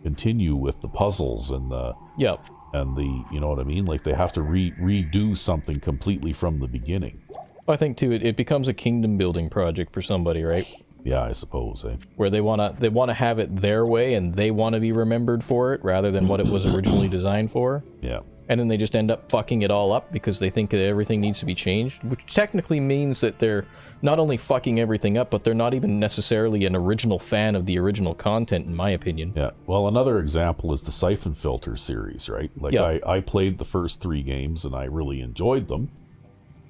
continue with the puzzles and the Yep. and the, you know what I mean? Like they have to redo something completely from the beginning. I think too, it becomes a kingdom building project for somebody, right? Yeah, I suppose, eh? Where they wanna have it their way, and they want to be remembered for it rather than what it was originally designed for. Yeah. And then they just end up fucking it all up because they think that everything needs to be changed, which technically means that they're not only fucking everything up, but they're not even necessarily an original fan of the original content, in my opinion. Yeah. Well, another example is the Siphon Filter series, right? Like, Yeah. I played the first 3 games and I really enjoyed them.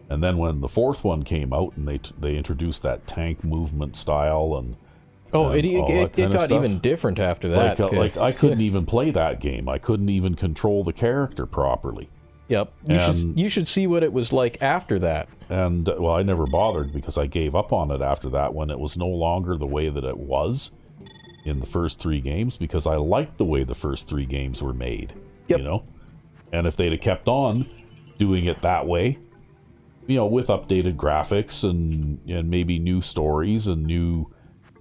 And then when the 4th one came out and they introduced that tank movement style and Oh, all it that kind of got stuff. even different after that. Like I couldn't even play that game. I couldn't even control the character properly. Yep. You should see what it was like after that. And, well, I never bothered because I gave up on it after that when it was no longer the way that it was in the first 3 games, because I liked the way the first 3 games were made. Yep. You know? And if they'd have kept on doing it that way, you know, with updated graphics and maybe new stories and new,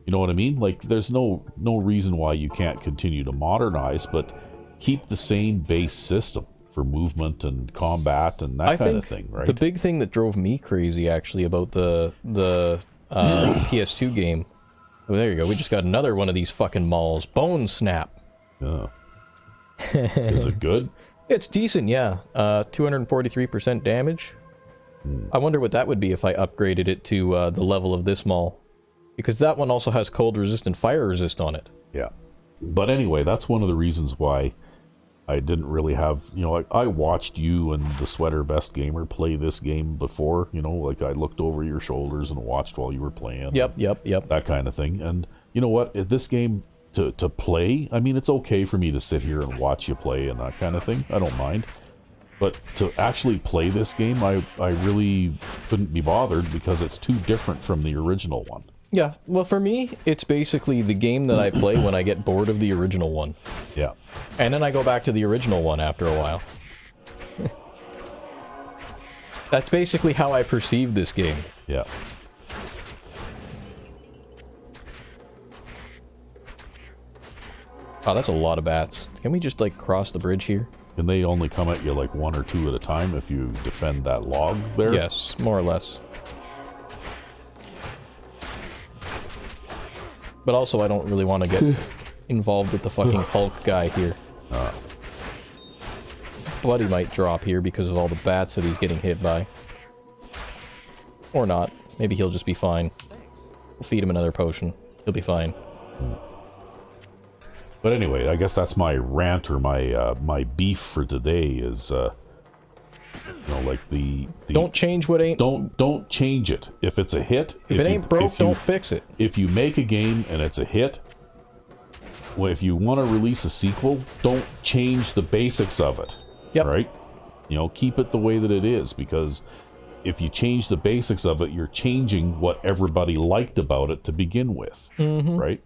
you know what I mean? Like, there's no reason why you can't continue to modernize, but keep the same base system for movement and combat and that kind of thing, right? The big thing that drove me crazy, actually, about the PS2 game... Oh, there you go. We just got another one of these fucking malls. Bone Snap. Yeah. Is it good? It's decent, yeah. 243% damage. I wonder what that would be if I upgraded it to the level of this mall. Because that one also has cold resist and fire resist on it. Yeah. But anyway, that's one of the reasons why I didn't really have, you know, I watched you and the Sweater Vest Gamer play this game before, you know, like I looked over your shoulders and watched while you were playing. Yep. That kind of thing. And you know what? This game to play, I mean, it's okay for me to sit here and watch you play and that kind of thing. I don't mind. But to actually play this game, I really couldn't be bothered because it's too different from the original one. Yeah, well, for me, it's basically the game that I play when I get bored of the original one. Yeah. And then I go back to the original one after a while. That's basically how I perceive this game. Yeah. Wow, that's a lot of bats. Can we just, like, cross the bridge here? Can they only come at you like 1 or 2 at a time if you defend that log there? Yes, more or less. But also, I don't really want to get involved with the fucking Hulk guy here. Bloody might drop here because of all the bats that he's getting hit by. Or not. Maybe he'll just be fine. We'll feed him another potion. He'll be fine. But anyway, I guess that's my rant or my beef for today is, you know, like the don't change what ain't... Don't change it. If it's a hit... If it ain't broke, don't fix it. If you make a game and it's a hit, well, if you want to release a sequel, don't change the basics of it. Yep. Right? You know, keep it the way that it is, because if you change the basics of it, you're changing what everybody liked about it to begin with. Mm-hmm. Right?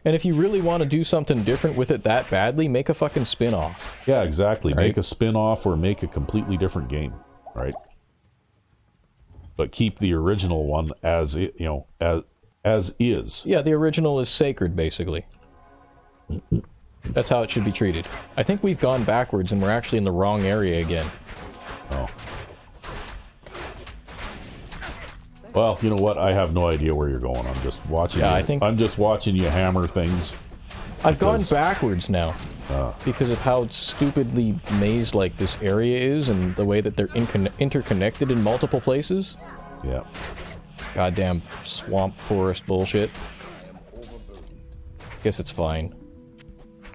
And if you really want to do something different with it that badly, make a fucking spin-off. Yeah, exactly. Right? Make a spin-off or make a completely different game, right? But keep the original one as it, you know, as is. Yeah, the original is sacred, basically. That's how it should be treated. I think we've gone backwards and we're actually in the wrong area again. Oh. Well, you know what? I have no idea where you're going. I'm just watching. Yeah, you. I'm just watching you hammer things. I've gone backwards now because of how stupidly maze-like this area is and the way that they're interconnected in multiple places. Yeah. Goddamn swamp forest bullshit. Guess it's fine.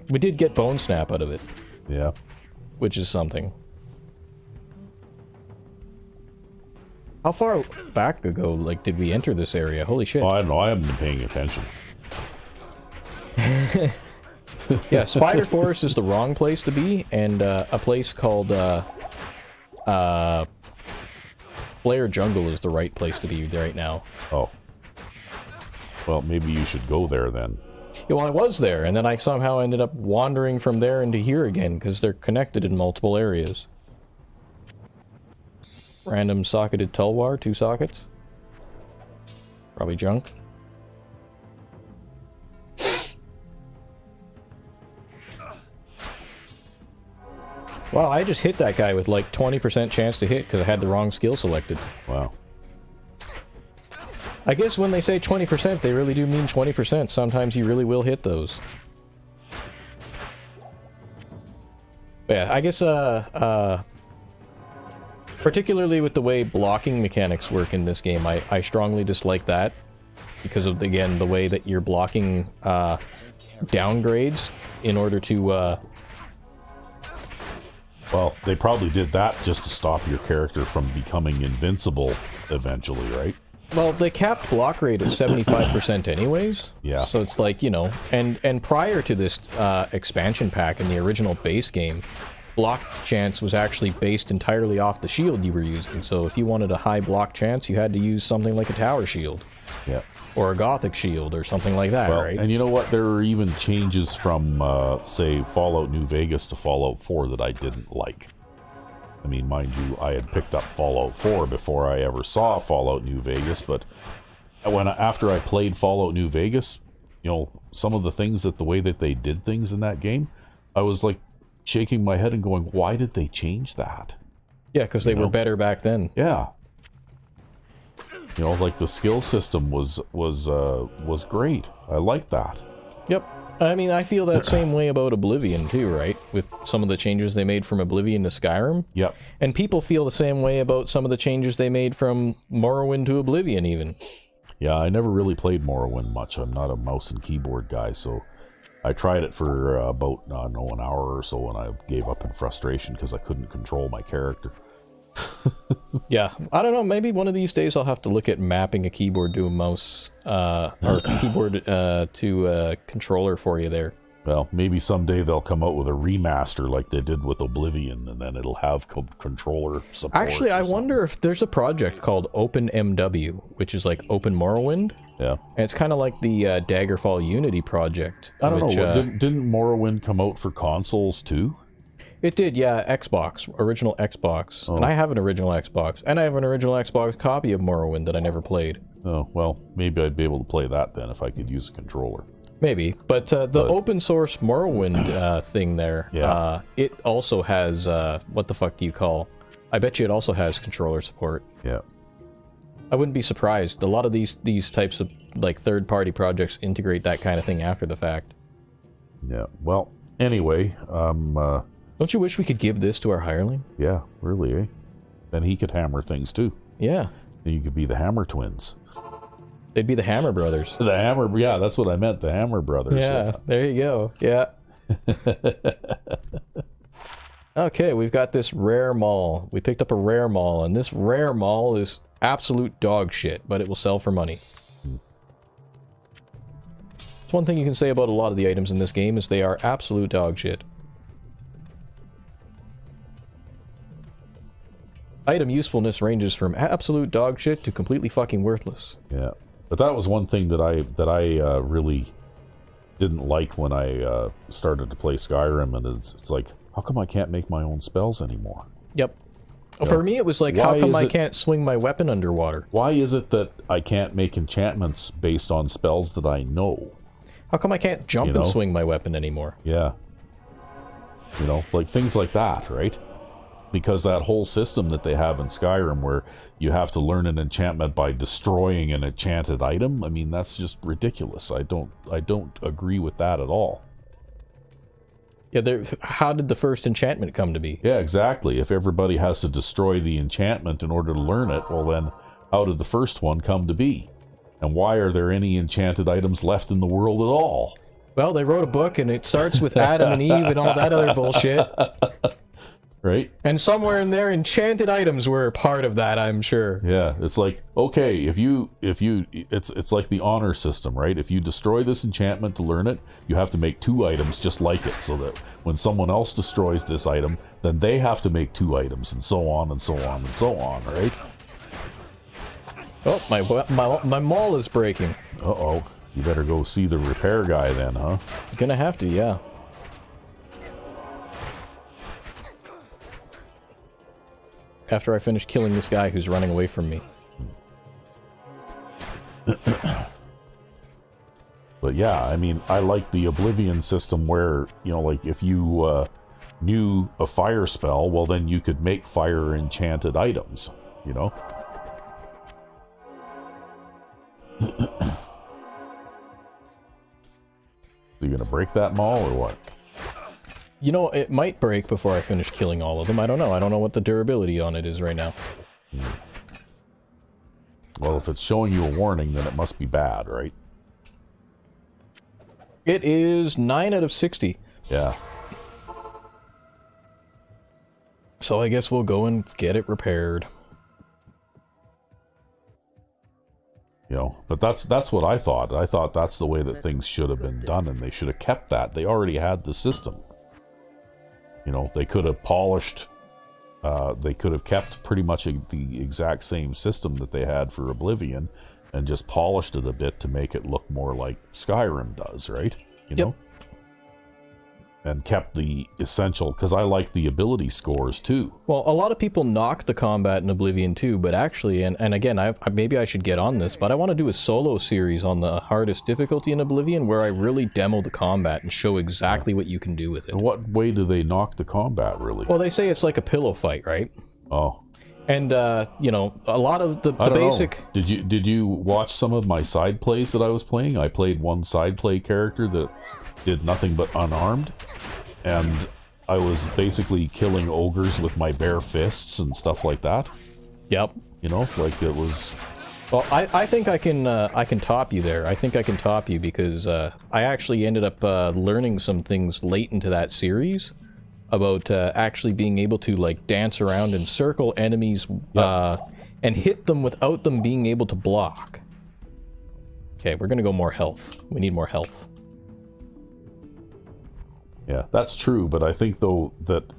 We did get Bone Snap out of it. Yeah. Which is something. How far back ago, like, did we enter this area? Holy shit. Oh, I don't know. I haven't been paying attention. Yeah, Spider Forest is the wrong place to be, and a place called Flayer Jungle is the right place to be right now. Oh. Well, maybe you should go there then. Yeah, well, I was there, and then I somehow ended up wandering from there into here again, because they're connected in multiple areas. Random socketed tulwar, 2 sockets. Probably junk. Wow, I just hit that guy with like 20% chance to hit because I had the wrong skill selected. Wow. I guess when they say 20%, they really do mean 20%. Sometimes you really will hit those. But yeah, I guess, particularly with the way blocking mechanics work in this game, I strongly dislike that. Because of, again, the way that you're blocking, downgrades in order to, Well, they probably did that just to stop your character from becoming invincible eventually, right? well, they capped block rate at 75% anyways. Yeah. So it's like, you know, and prior to this expansion pack in the original base game, block chance was actually based entirely off the shield you were using. So if you wanted a high block chance, you had to use something like a tower shield. Yeah. Or a gothic shield or something like that, Well, right? and you know what? There were even changes from, say, Fallout New Vegas to Fallout 4 that I didn't like. I mean, mind you, I had picked up Fallout 4 before I ever saw Fallout New Vegas, but after I played Fallout New Vegas, you know, some of the things the way that they did things in that game, I was like shaking my head and going, why did they change that? Yeah, because they were better back then. Yeah. You know, like the skill system was great. I liked that. Yep. I mean, I feel that same way about Oblivion too, right? With some of the changes they made from Oblivion to Skyrim. Yep. And people feel the same way about some of the changes they made from Morrowind to Oblivion even. Yeah, I never really played Morrowind much. I'm not a mouse and keyboard guy, so I tried it for about, an hour or so, and I gave up in frustration because I couldn't control my character. Yeah, I don't know, maybe one of these days I'll have to look at mapping a keyboard to a mouse, or keyboard to a controller for you there. Well, maybe someday they'll come out with a remaster like they did with Oblivion, and then it'll have controller support. Actually, I wonder if there's a project called OpenMW, which is like Open Morrowind. Yeah. And it's kind of like the Daggerfall Unity project. I don't know, didn't Morrowind come out for consoles too? It did, yeah, Xbox, original Xbox. And I have an original Xbox, and I have an original Xbox copy of Morrowind that I never played. Oh, well, maybe I'd be able to play that then if I could use a controller. Maybe, but the open source Morrowind thing there, Yeah. it also has, what the fuck do you call? I bet you it also has controller support. Yeah. I wouldn't be surprised. A lot of these types of, like, third-party projects integrate that kind of thing after the fact. Yeah, well, anyway, Don't you wish we could give this to our hireling? yeah, really, eh? Then he could hammer things too. Yeah. And you could be the Hammer Twins. They'd be the Hammer Brothers. The Hammer, yeah, that's what I meant, the Hammer Brothers. Yeah, there you go. Yeah. Okay, we've got this rare mall. We picked up a rare mall, and this rare mall is absolute dog shit, but it will sell for money. It's one thing you can say about a lot of the items in this game is they are absolute dog shit. Item usefulness ranges from absolute dog shit to completely fucking worthless. Yeah, but that was one thing that I really didn't like when I started to play Skyrim, and it's like, how come I can't make my own spells anymore? Yep. For me, it was like, how come I can't swing my weapon underwater? Why is it that I can't make enchantments based on spells that I know? How come I can't jump and swing my weapon anymore? Yeah. You know, like things like that, right? Because that whole system that they have in Skyrim where you have to learn an enchantment by destroying an enchanted item, I mean, that's just ridiculous. I don't agree with that at all. Yeah, how did the first enchantment come to be? Yeah, exactly. If everybody has to destroy the enchantment in order to learn it, well then, how did the first one come to be? And why are there any enchanted items left in the world at all? Well, they wrote a book and it starts with Adam and Eve and all that other bullshit. Right? And somewhere in there, enchanted items were part of that, I'm sure. Yeah, it's like, okay, it's like the honor system, right? If you destroy this enchantment to learn it, you have to make 2 items just like it, so that when someone else destroys this item, then they have to make 2 items, and so on and so on and so on, right? Oh, my mall is breaking. Uh-oh. You better go see the repair guy then, huh? Gonna have to, yeah. After I finish killing this guy who's running away from me. But yeah, I mean, I like the Oblivion system where, you know, like if you knew a fire spell, well then you could make fire enchanted items, you know? So you gonna break that mall or what? You know, it might break before I finish killing all of them. I don't know. I don't know what the durability on it is right now. Well, if it's showing you a warning, then it must be bad, right? It is 9 out of 60. Yeah. So I guess we'll go and get it repaired. You know, but that's what I thought. I thought that's the way that things should have been done, and they should have kept that. They already had the system. You know, they could have polished, they could have kept pretty much the exact same system that they had for Oblivion, and just polished it a bit to make it look more like Skyrim does, right? You know? And kept the essential, because I like the ability scores too. Well, a lot of people knock the combat in Oblivion too, but actually, and again, maybe I should get on this, but I want to do a solo series on the hardest difficulty in Oblivion where I really demo the combat and show exactly what you can do with it. In what way do they knock the combat, really? Well, they say it's like a pillow fight, right? Oh. And, you know, a lot of the basic... Know. Did you watch some of my side plays that I was playing? I played one side play character that did nothing but unarmed, and I was basically killing ogres with my bare fists and stuff like that. Yep. You know, like it was... Well, I think I can top you there. I think I can top you because I actually ended up learning some things late into that series about actually being able to, like, dance around and circle enemies and hit them without them being able to block. Okay, we're gonna go more health. We need more health. Yeah, that's true, but I think, though, that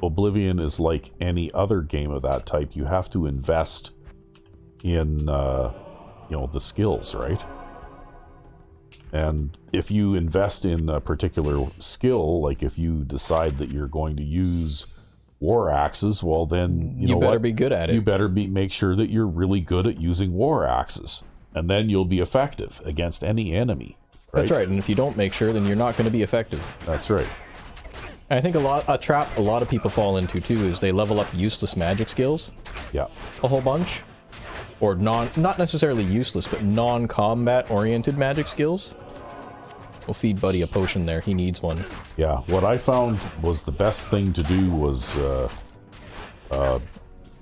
Oblivion is like any other game of that type. You have to invest in, you know, the skills, right? And if you invest in a particular skill, like if you decide that you're going to use war axes, well then, you know better what? be good at it. You better make sure that you're really good at using war axes. And then you'll be effective against any enemy. Right? That's right, and if you don't make sure, then you're not going to be effective. That's right. And I think a trap a lot of people fall into too is they level up useless magic skills. Yeah. A whole bunch. Or not necessarily useless, but non-combat oriented magic skills. We'll feed Buddy a potion there. He needs one. Yeah. What I found was the best thing to do was,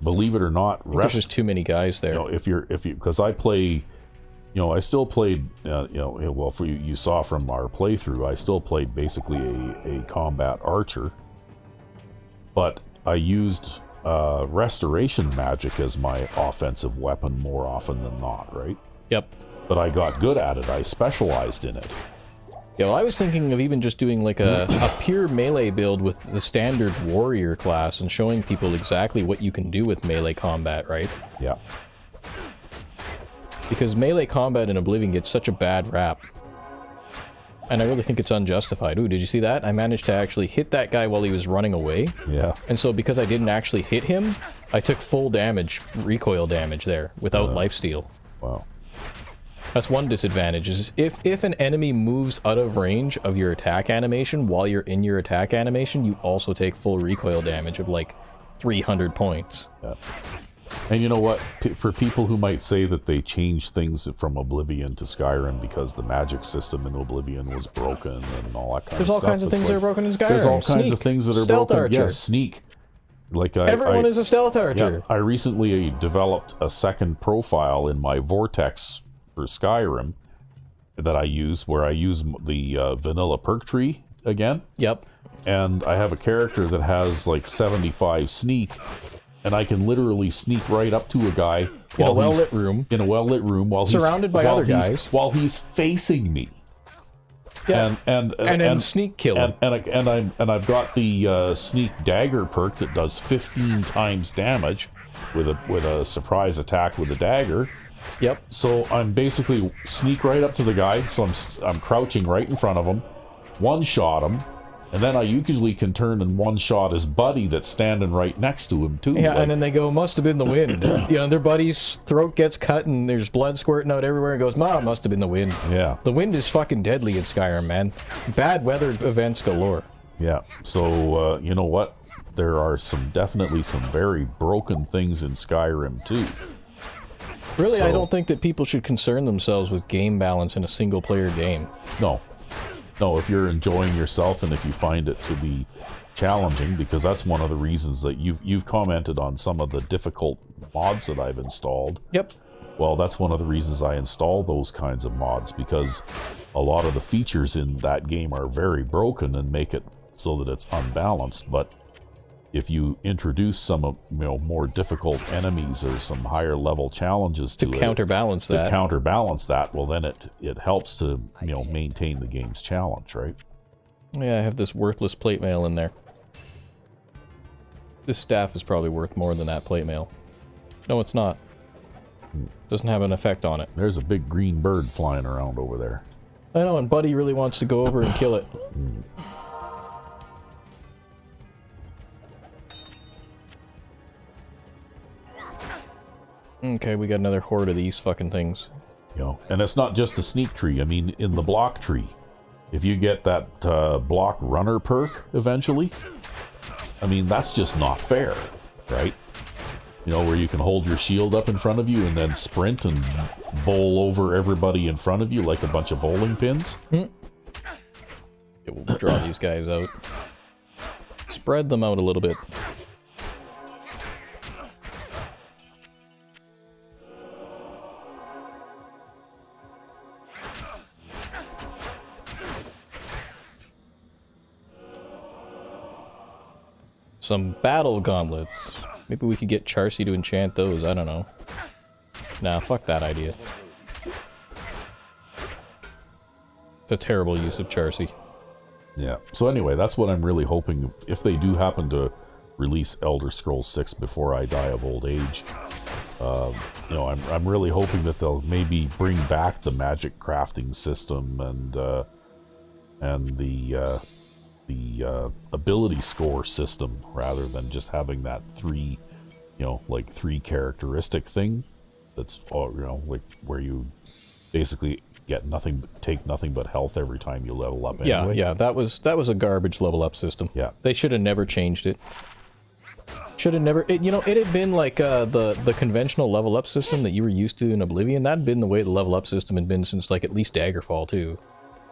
believe it or not, There's just too many guys there. You know, if you, because I play. You know, I still played, you know, well, for you saw from our playthrough, I still played basically a combat archer. But I used restoration magic as my offensive weapon more often than not, right? Yep. But I got good at it. I specialized in it. Yeah, well, I was thinking of even just doing like a pure melee build with the standard warrior class and showing people exactly what you can do with melee combat, right? Yeah. Because melee combat in Oblivion gets such a bad rap. And I really think it's unjustified. Ooh, did you see that? I managed to actually hit that guy while he was running away. Yeah. And so because I didn't actually hit him, I took full damage, recoil damage there, without lifesteal. Wow. That's one disadvantage, is if an enemy moves out of range of your attack animation while you're in your attack animation, you also take full recoil damage of like 300 points. Yeah. And you know what? For people who might say that they changed things from Oblivion to Skyrim because the magic system in Oblivion was broken and all that kind of stuff. There's all kinds of things that are broken in Skyrim. There's all kinds of things that are Stealth broken. Archer. Yes, sneak. Like Everyone is a stealth archer. Yeah, I recently developed a second profile in my Vortex for Skyrim that I use, where I use the vanilla perk tree again. Yep. And I have a character that has like 75 sneak, and I can literally sneak right up to a guy in a well-lit room. In a well-lit room while surrounded by other guys. While he's facing me. Yeah. And then sneak kill him. And I've got the sneak dagger perk that does 15 times damage with a surprise attack with a dagger. Yep. So I'm basically sneak right up to the guy, so I'm crouching right in front of him, one-shot him, and then I usually can turn and one-shot his buddy that's standing right next to him, too. Yeah, like, and then they go, must have been the wind. You know, their buddy's throat gets cut and there's blood squirting out everywhere and goes, must have been the wind. Yeah. The wind is fucking deadly in Skyrim, man. Bad weather events galore. Yeah, so, you know what? There are definitely some very broken things in Skyrim, too. Really, So- I don't think that people should concern themselves with game balance in a single-player game. No, if you're enjoying yourself and if you find it to be challenging, because that's one of the reasons that you've commented on some of the difficult mods that I've installed. Yep. Well, that's one of the reasons I install those kinds of mods, because a lot of the features in that game are very broken and make it so that it's unbalanced. But if you introduce some more difficult enemies or some higher level challenges to Counterbalance that. well, then it helps to maintain the game's challenge, right? Yeah, I have this worthless plate mail in there. This staff is probably worth more than that plate mail. No, it's not. Doesn't have an effect on it. There's a big green bird flying around over there. I know, and Buddy really wants to go over and kill it. Okay, we got another horde of these fucking things. And it's not just the sneak tree. I mean, in the block tree, if you get that block runner perk eventually, I mean, that's just not fair, right? Where you can hold your shield up in front of you and then sprint and bowl over everybody in front of you like a bunch of bowling pins. Yeah, we'll draw these guys out. Spread them out a little bit. Some battle gauntlets. Maybe we could get Charcy to enchant those, I don't know. Nah, fuck that idea. It's a terrible use of Charcy. Yeah. So anyway, that's what I'm really hoping. If they do happen to release Elder Scrolls 6 before I die of old age, I'm really hoping that they'll maybe bring back the magic crafting system and the ability score system, rather than just having that three characteristic thing. That's like where you basically take nothing but health every time you level up. Anyway. Yeah, that was a garbage level up system. Yeah, they should have never changed it. Should have never. It had been like the conventional level up system that you were used to in Oblivion. That'd been the way the level up system had been since like at least Daggerfall too.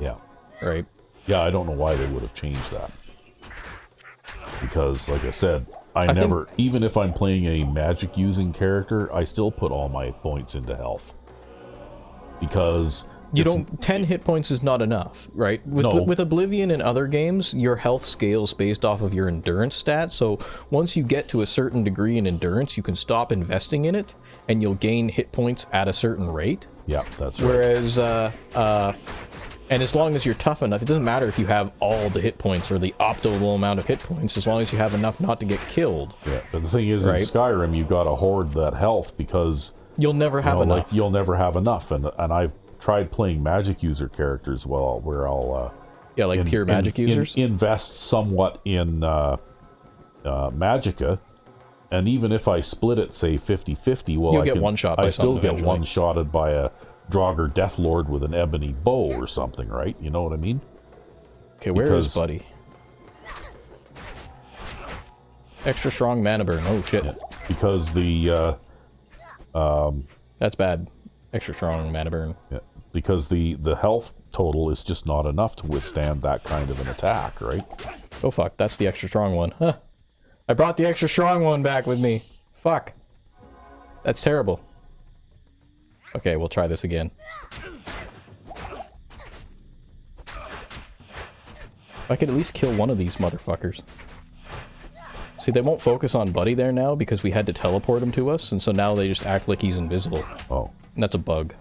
Yeah. Right. Yeah, I don't know why they would have changed that. Because, like I said, I never, even if I'm playing a magic using character, I still put all my points into health. Because 10 hit points is not enough, right? With Oblivion and other games, your health scales based off of your endurance stat, so once you get to a certain degree in endurance, you can stop investing in it, and you'll gain hit points at a certain rate. Yeah, that's right. Whereas, and as long as you're tough enough, it doesn't matter if you have all the hit points or the optimal amount of hit points, as long as you have enough not to get killed. Yeah, but the thing is, in Skyrim, you've got to hoard that health because you'll never have enough. Like, you'll never have enough, and I've tried playing magic user characters where I'll pure magic users invest somewhat in Magicka, and even if I split it, say 50-50, well, I still get one-shotted by a Draugr Deathlord with an ebony bow or something, right? You know what I mean? Okay, where is Buddy? Extra strong mana burn. Oh shit! Yeah, because the that's bad. Extra strong mana burn. Yeah, because the health total is just not enough to withstand that kind of an attack, right? Oh fuck! That's the extra strong one. Huh? I brought the extra strong one back with me. Fuck. That's terrible. Okay, we'll try this again. If I could at least kill one of these motherfuckers. See, they won't focus on Buddy there now because we had to teleport him to us, and so now they just act like he's invisible. Oh. And that's a bug.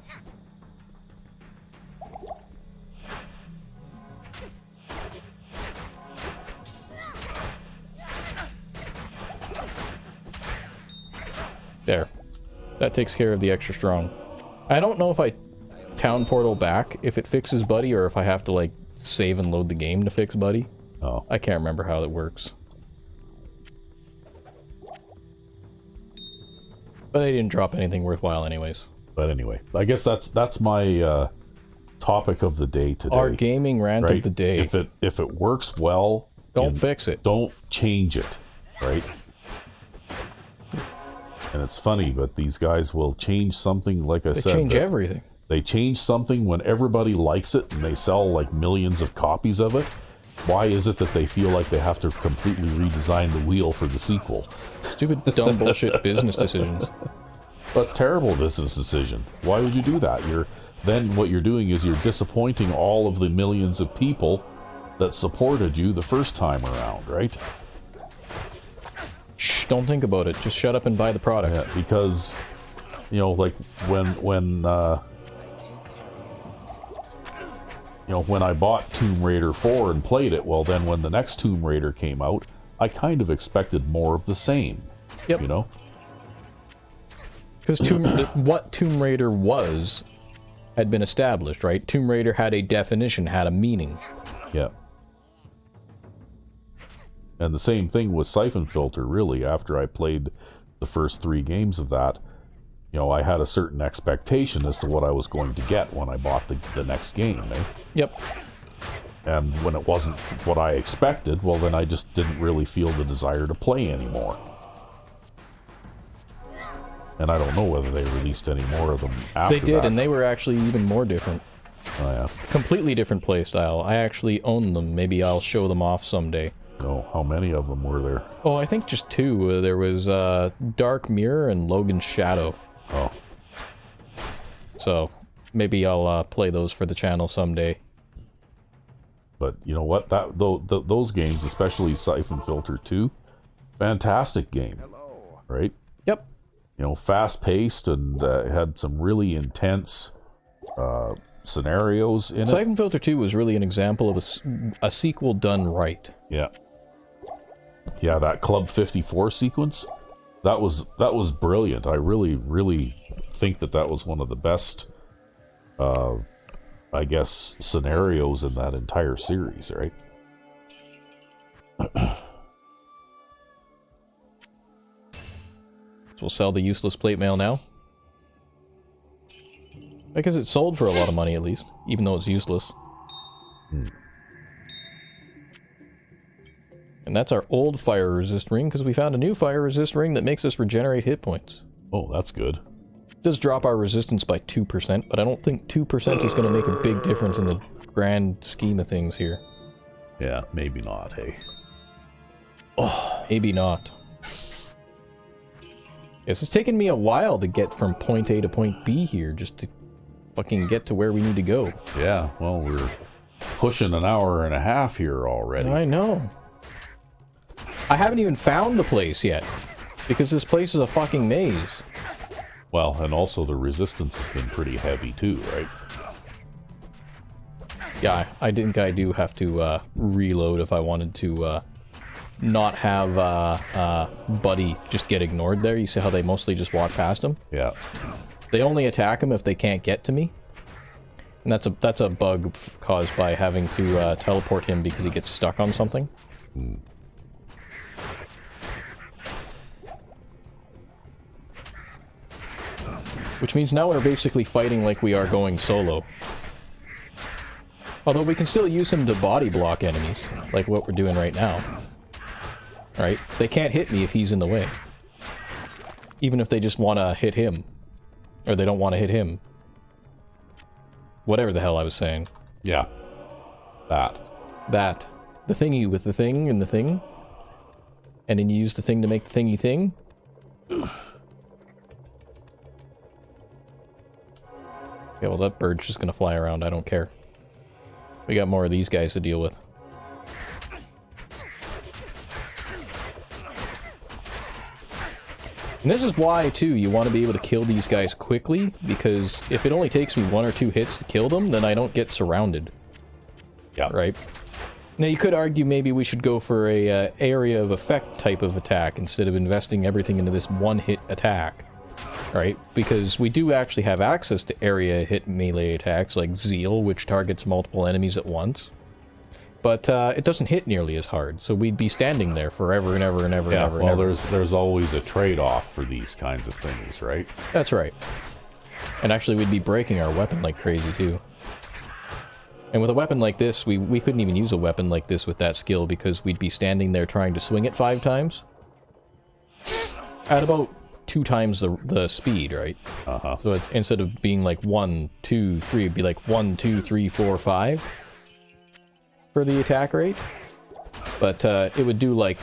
There. That takes care of the extra strong. I don't know if I town portal back if it fixes Buddy or if I have to like save and load the game to fix Buddy. Oh. I can't remember how it works. But they didn't drop anything worthwhile anyways. But anyway, I guess that's my topic of the day today. Our gaming rant right? of the day. If it works well, don't fix it. Don't change it, right? And it's funny, but these guys will change something, like I said. They change everything. They change something when everybody likes it and they sell like millions of copies of it. Why is it that they feel like they have to completely redesign the wheel for the sequel? Stupid, dumb bullshit business decisions. That's terrible business decision. Why would you do that? Then what you're doing is you're disappointing all of the millions of people that supported you the first time around, right? Shh, don't think about it. Just shut up and buy the product. Yeah, because, you know, like when I bought Tomb Raider 4 and played it, well then when the next Tomb Raider came out, I kind of expected more of the same. Yep. You know? Because what Tomb Raider was had been established, right? Tomb Raider had a definition, had a meaning. Yeah. And the same thing with Siphon Filter, really. After I played the first 3 games of that, you know, I had a certain expectation as to what I was going to get when I bought the next game, eh? Yep. And when it wasn't what I expected, well, then I just didn't really feel the desire to play anymore. And I don't know whether they released any more of them after that. They did, and they were actually even more different. Oh, yeah. Completely different playstyle. I actually own them. Maybe I'll show them off someday. Oh, how many of them were there? Oh, I think just 2. There was Dark Mirror and Logan's Shadow. Oh. So, maybe I'll play those for the channel someday. But you know what? Those games, especially Siphon Filter 2, fantastic game. Right? Yep. You know, fast-paced and had some really intense scenarios in it. Siphon Filter 2 was really an example of a sequel done right. Yeah. Yeah, that Club 54 sequence, that was brilliant. I really think that was one of the best, I guess, scenarios in that entire series, right? So we'll sell the useless plate mail now. Because it sold for a lot of money, at least, even though it's useless. And that's our old fire resist ring, because we found a new fire resist ring that makes us regenerate hit points. Oh, that's good. It does drop our resistance by 2%, but I don't think 2% is going to make a big difference in the grand scheme of things here. Yeah, maybe not, hey. Oh, maybe not. Yes, it's taken me a while to get from point A to point B here, just to fucking get to where we need to go. Yeah, well, we're pushing an hour and a half here already. I know. I haven't even found the place yet, because this place is a fucking maze. Well, and also the resistance has been pretty heavy too, right? Yeah, I think I do have to reload if I wanted to not have Buddy just get ignored there. You see how they mostly just walk past him? Yeah. They only attack him if they can't get to me. And that's a bug caused by having to teleport him because he gets stuck on something. Which means now we're basically fighting like we are going solo. Although we can still use him to body block enemies, like what we're doing right now. Right? They can't hit me if he's in the way. Even if they just want to hit him. Or they don't want to hit him. Whatever the hell I was saying. Yeah. That. The thingy with the thing and the thing. And then you use the thing to make the thingy thing. Okay, well that bird's just gonna fly around, I don't care. We got more of these guys to deal with. And this is why, too, you want to be able to kill these guys quickly, because if it only takes me 1 or 2 hits to kill them, then I don't get surrounded. Yeah. Right? Now, you could argue maybe we should go for a area of effect type of attack instead of investing everything into this one-hit attack. right? Because we do actually have access to area hit melee attacks like Zeal, which targets multiple enemies at once. But it doesn't hit nearly as hard, so we'd be standing there forever and ever and ever and ever. Well, and ever. there's always a trade-off for these kinds of things, right? That's right. And actually, we'd be breaking our weapon like crazy, too. And with a weapon like this, we couldn't even use a weapon like this with that skill, because we'd be standing there trying to swing it 5 times. At about 2 times the speed, right? Uh-huh. So it's, instead of being like 1, 2, 3, it'd be like 1, 2, 3, 4, 5 for the attack rate. But it would do like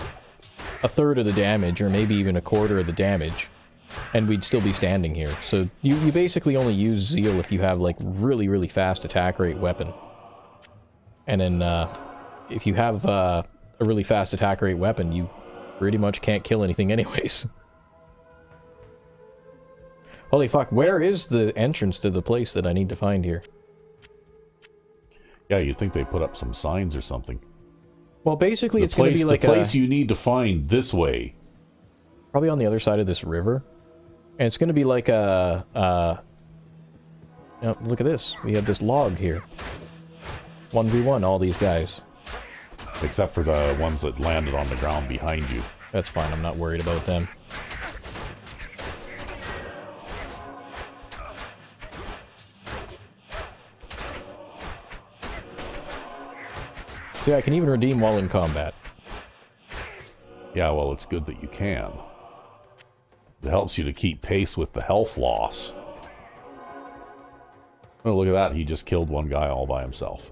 a third of the damage, or maybe even a quarter of the damage, and we'd still be standing here. So you basically only use Zeal if you have like really, really fast attack rate weapon. And then if you have a really fast attack rate weapon, you pretty much can't kill anything anyways. Holy fuck, where is the entrance to the place that I need to find here? Yeah, you'd think they put up some signs or something. Well, basically it's going to be like the place you need to find this way. Probably on the other side of this river. And it's going to be like a... you know, look at this. We have this log here. 1v1, all these guys. Except for the ones that landed on the ground behind you. That's fine, I'm not worried about them. So yeah, I can even redeem while in combat. Yeah, well, it's good that you can. It helps you to keep pace with the health loss. Oh, look at that. He just killed one guy all by himself.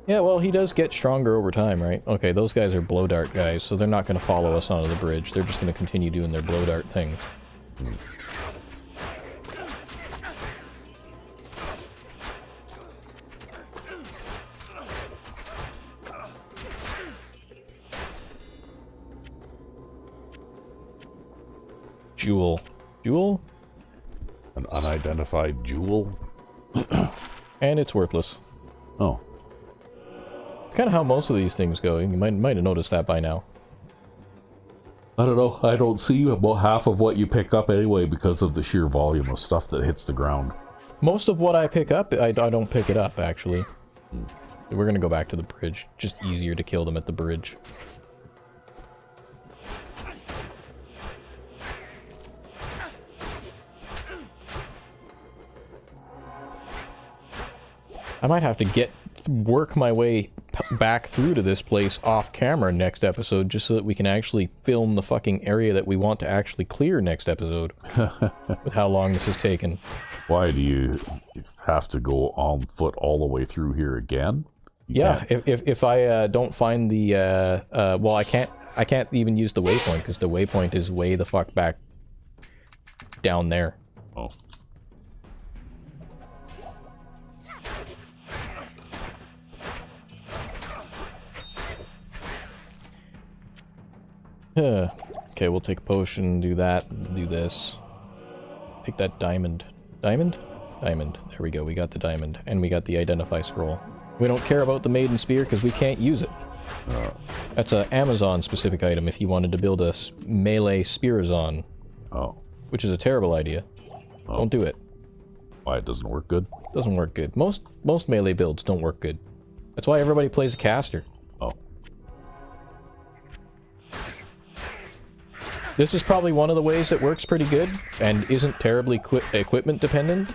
Yeah, well, he does get stronger over time, right? Okay, those guys are blow dart guys, so they're not going to follow us onto the bridge. They're just going to continue doing their blow dart thing. Jewel. Jewel? An unidentified jewel? And it's worthless. Oh. Kind of how most of these things go. You might have noticed that by now. I don't know. I don't see about half of what you pick up anyway because of the sheer volume of stuff that hits the ground. Most of what I pick up, I don't pick it up, actually. We're gonna go back to the bridge. Just easier to kill them at the bridge. I might have to work my way back through to this place off camera next episode, just so that we can actually film the fucking area that we want to actually clear next episode. With how long this has taken. Why do you have to go on foot all the way through here again? Yeah, if I don't find the well, I can't even use the waypoint, because the waypoint is way the fuck back down there. Oh. Okay, we'll take a potion, do that, do this. Take that diamond. Diamond? Diamond. There we go, we got the diamond. And we got the identify scroll. We don't care about the maiden spear because we can't use it. That's an Amazon specific item if you wanted to build a melee spearazon. Oh. Which is a terrible idea. Oh. Don't do it. Why, it doesn't work good? Doesn't work good. Most melee builds don't work good. That's why everybody plays a caster. Oh. This is probably one of the ways that works pretty good, and isn't terribly equipment dependent,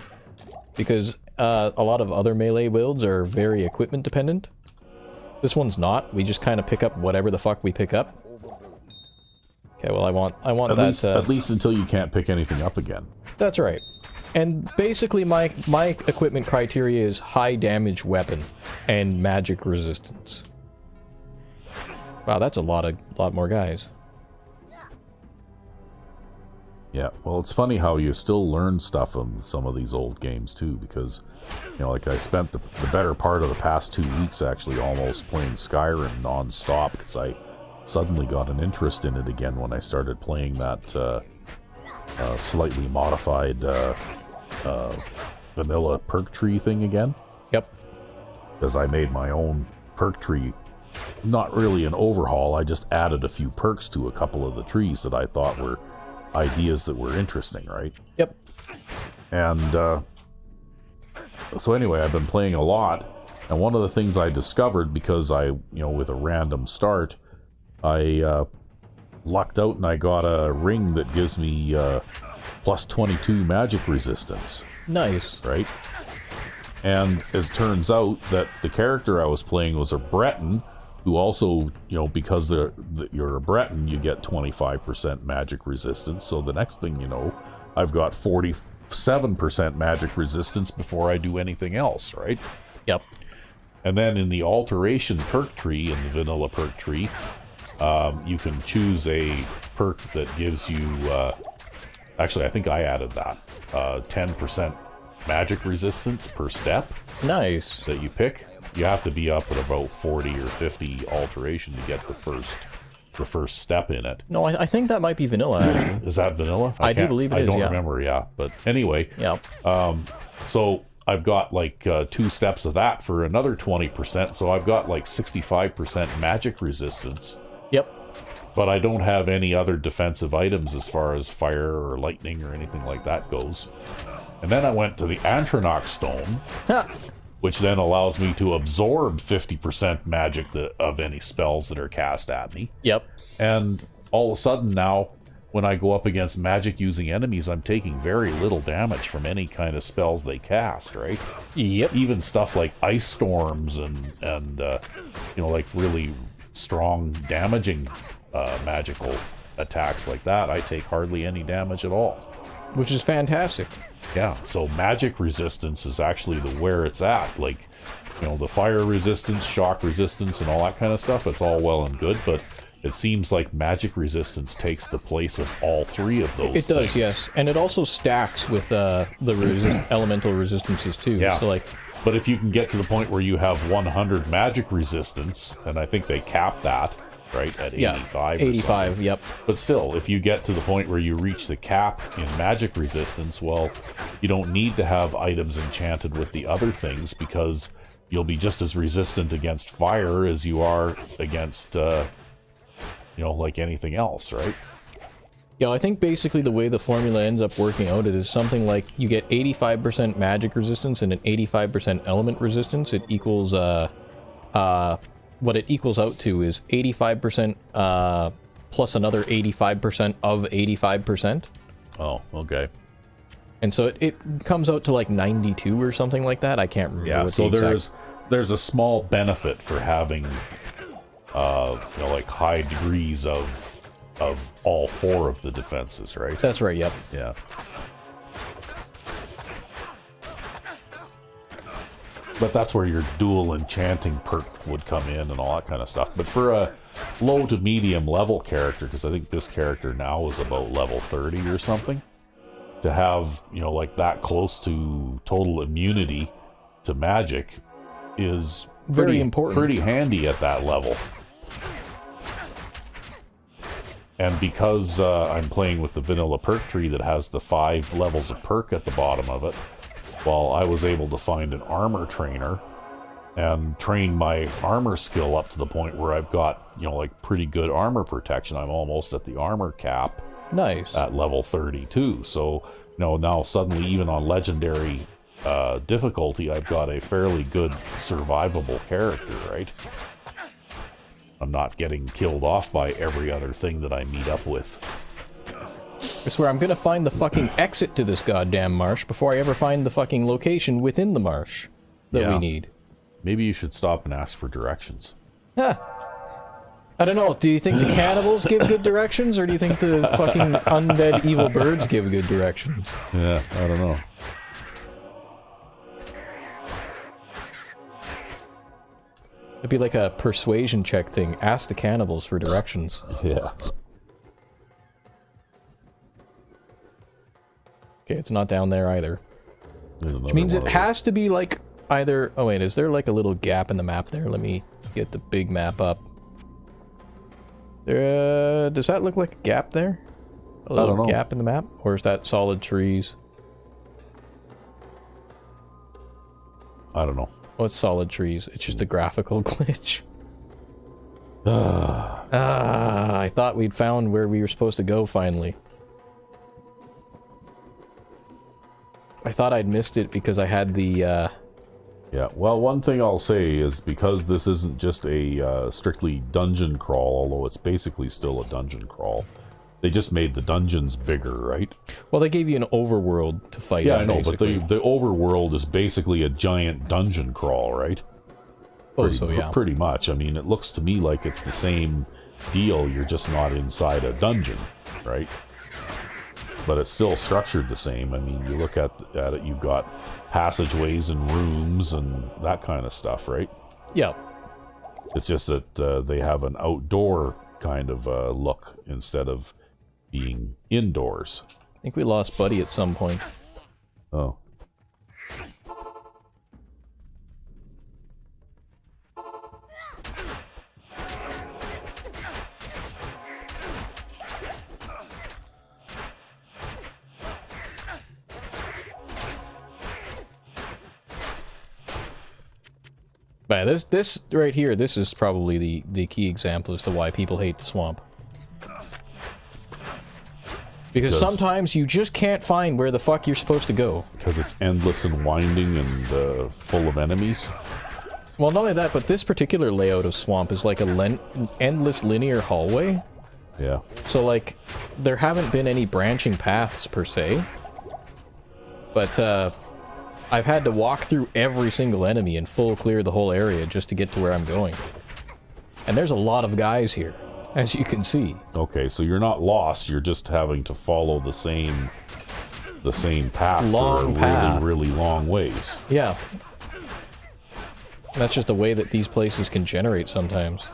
because a lot of other melee builds are very equipment dependent. This one's not. We just kind of pick up whatever the fuck we pick up. Okay, well I want that... at least until you can't pick anything up again. That's right. And basically my equipment criteria is high damage weapon and magic resistance. Wow, that's a lot more guys. Yeah, well, it's funny how you still learn stuff in some of these old games, too, because, you know, like I spent the better part of the past 2 weeks actually almost playing Skyrim non-stop, because I suddenly got an interest in it again when I started playing that slightly modified vanilla perk tree thing again. Yep. Because I made my own perk tree. Not really an overhaul, I just added a few perks to a couple of the trees that I thought were ideas that were interesting, right? Yep. And so anyway, I've been playing a lot, and one of the things I discovered, because with a random start, I lucked out and I got a ring that gives me plus 22 magic resistance. Nice. Right? And as it turns out that the character I was playing was a Breton, who also, because you're a Breton, you get 25% magic resistance. So the next thing you know, I've got 47% magic resistance before I do anything else, right? Yep. And then in the alteration perk tree, in the vanilla perk tree, you can choose a perk that gives you, actually I think I added that, 10% magic resistance per step. Nice. That you pick. You have to be up at about 40 or 50 alteration to get the first step in it. No, I think that might be vanilla, actually. Is that vanilla? I do believe it is, I don't remember, yeah. But anyway, yeah. So I've got like 2 steps of that for another 20%, so I've got like 65% magic resistance. Yep. But I don't have any other defensive items as far as fire or lightning or anything like that goes. And then I went to the Antronach Stone, which then allows me to absorb 50% magic of any spells that are cast at me. Yep. And all of a sudden now, when I go up against magic-using enemies, I'm taking very little damage from any kind of spells they cast, right? Yep. Even stuff like ice storms and like really strong damaging magical attacks like that, I take hardly any damage at all. Which is fantastic. Yeah, so magic resistance is actually where it's at. Like, the fire resistance, shock resistance, and all that kind of stuff, it's all well and good, but it seems like magic resistance takes the place of all 3 of those things. It does, yes. And it also stacks with the elemental resistances, too. Yeah. So, but if you can get to the point where you have 100 magic resistance, and I think they cap that, right, at 85 or 85, something. Yep. But still, if you get to the point where you reach the cap in magic resistance, well, you don't need to have items enchanted with the other things, because you'll be just as resistant against fire as you are against, like anything else, right? Yeah, I think basically the way the formula ends up working out, it is something like you get 85% magic resistance and an 85% element resistance. It equals, what it equals out to is 85% plus another 85% of 85%. Oh, okay. And so it comes out to like 92 or something like that. I can't remember. Yeah, what so the there's a small benefit for having like high degrees of all 4 of the defenses, right? That's right, yep. Yeah. But that's where your dual enchanting perk would come in and all that kind of stuff. But for a low to medium level character, because I think this character now is about level 30 or something, to have, like that close to total immunity to magic is very important. Pretty handy at that level. And because I'm playing with the vanilla perk tree that has the 5 levels of perk at the bottom of it, well, I was able to find an armor trainer and train my armor skill up to the point where I've got, like pretty good armor protection. I'm almost at the armor cap. Nice. At level 32. So, now suddenly, even on legendary difficulty, I've got a fairly good survivable character, right? I'm not getting killed off by every other thing that I meet up with. I swear, I'm gonna find the fucking exit to this goddamn marsh before I ever find the fucking location within the marsh that we need. Maybe you should stop and ask for directions. Huh. I don't know, do you think the cannibals give good directions, or do you think the fucking undead evil birds give good directions? Yeah, I don't know. It'd be like a persuasion check thing. Ask the cannibals for directions. Yeah. Okay, it's not down there either. Which means it has to be like either... Oh wait, is there like a little gap in the map there? Let me get the big map up. Does that look like a gap there? A little gap in the map? Or is that solid trees? I don't know. Oh, it's solid trees. It's just a graphical glitch. I thought we'd found where we were supposed to go finally. thought I'd missed it because I had the, Yeah, well, one thing I'll say is because this isn't just a strictly dungeon crawl, although it's basically still a dungeon crawl, they just made the dungeons bigger, right? Well, they gave you an overworld to fight. Yeah, in, I know, basically. but the overworld is basically a giant dungeon crawl, right? Pretty much. I mean, it looks to me like it's the same deal, you're just not inside a dungeon, right? But it's still structured the same. I mean, you look at it, you've got passageways and rooms and that kind of stuff, right? Yeah. It's just that they have an outdoor kind of look instead of being indoors. I think we lost Buddy at some point. Oh. But this right here, this is probably the key example as to why people hate the swamp. Because sometimes you just can't find where the fuck you're supposed to go. Because it's endless and winding and full of enemies. Well, not only that, but this particular layout of swamp is like a endless linear hallway. Yeah. So, like, there haven't been any branching paths, per se. But, I've had to walk through every single enemy and full clear the whole area just to get to where I'm going. And there's a lot of guys here, as you can see. Okay, so you're not lost, you're just having to follow the same path Long for path. really long ways. Yeah. That's just the way that these places can generate sometimes.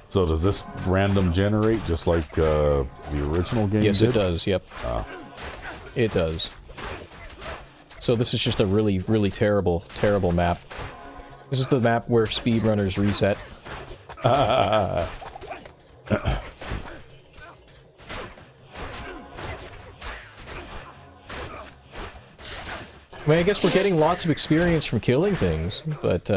So does this random generate just like the original game Yes, did? it does, yep. It does. So this is just a really, really terrible, terrible map. This is the map where speedrunners reset. I mean, I guess we're getting lots of experience from killing things, but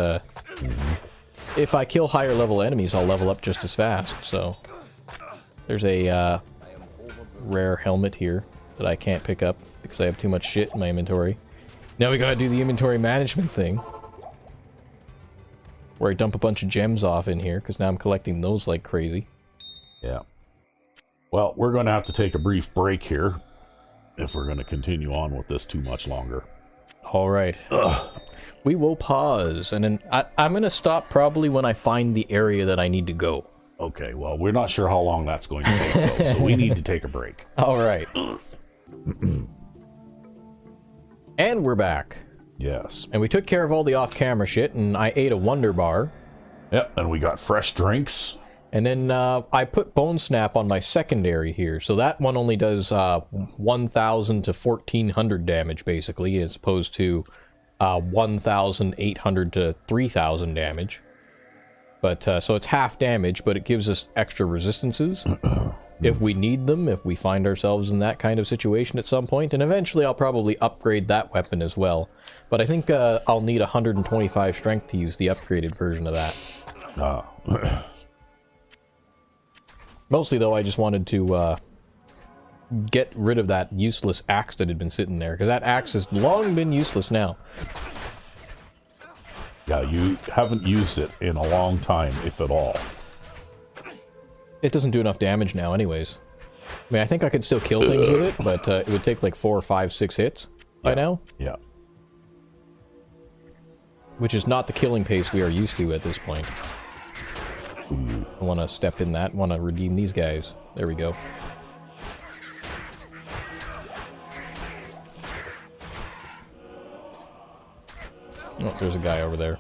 if I kill higher level enemies, I'll level up just as fast, so... There's a rare helmet here that I can't pick up because I have too much shit in my inventory. Now we gotta do the inventory management thing. Where I dump a bunch of gems off in here, because now I'm collecting those like crazy. Yeah. Well, we're going to have to take a brief break here if we're going to continue on with this too much longer. Alright. We will pause, and then I'm gonna stop probably when I find the area that I need to go. Okay, well, we're not sure how long that's going to take, though, so we need to take a break. Alright. And we're back. Yes. And we took care of all the off-camera shit, and I ate a Wonder Bar. Yep, and we got fresh drinks. And then I put Bone Snap on my secondary here, so that one only does 1,000 to 1,400 damage, basically, as opposed to 1,800 to 3,000 damage. But, so it's half damage, but it gives us extra resistances. If we need them, if we find ourselves in that kind of situation at some point, and eventually I'll probably upgrade that weapon as well. But I think I'll need 125 strength to use the upgraded version of that. Mostly, though, I just wanted to get rid of that useless axe that had been sitting there, because that axe has long been useless now. Yeah, you haven't used it in a long time, if at all. It doesn't do enough damage now anyways. I mean, I think I could still kill things with it, but it would take like 4, 5, 6 hits by now. Yeah. Which is not the killing pace we are used to at this point. I want to step in that, want to redeem these guys. There we go. Oh, there's a guy over there.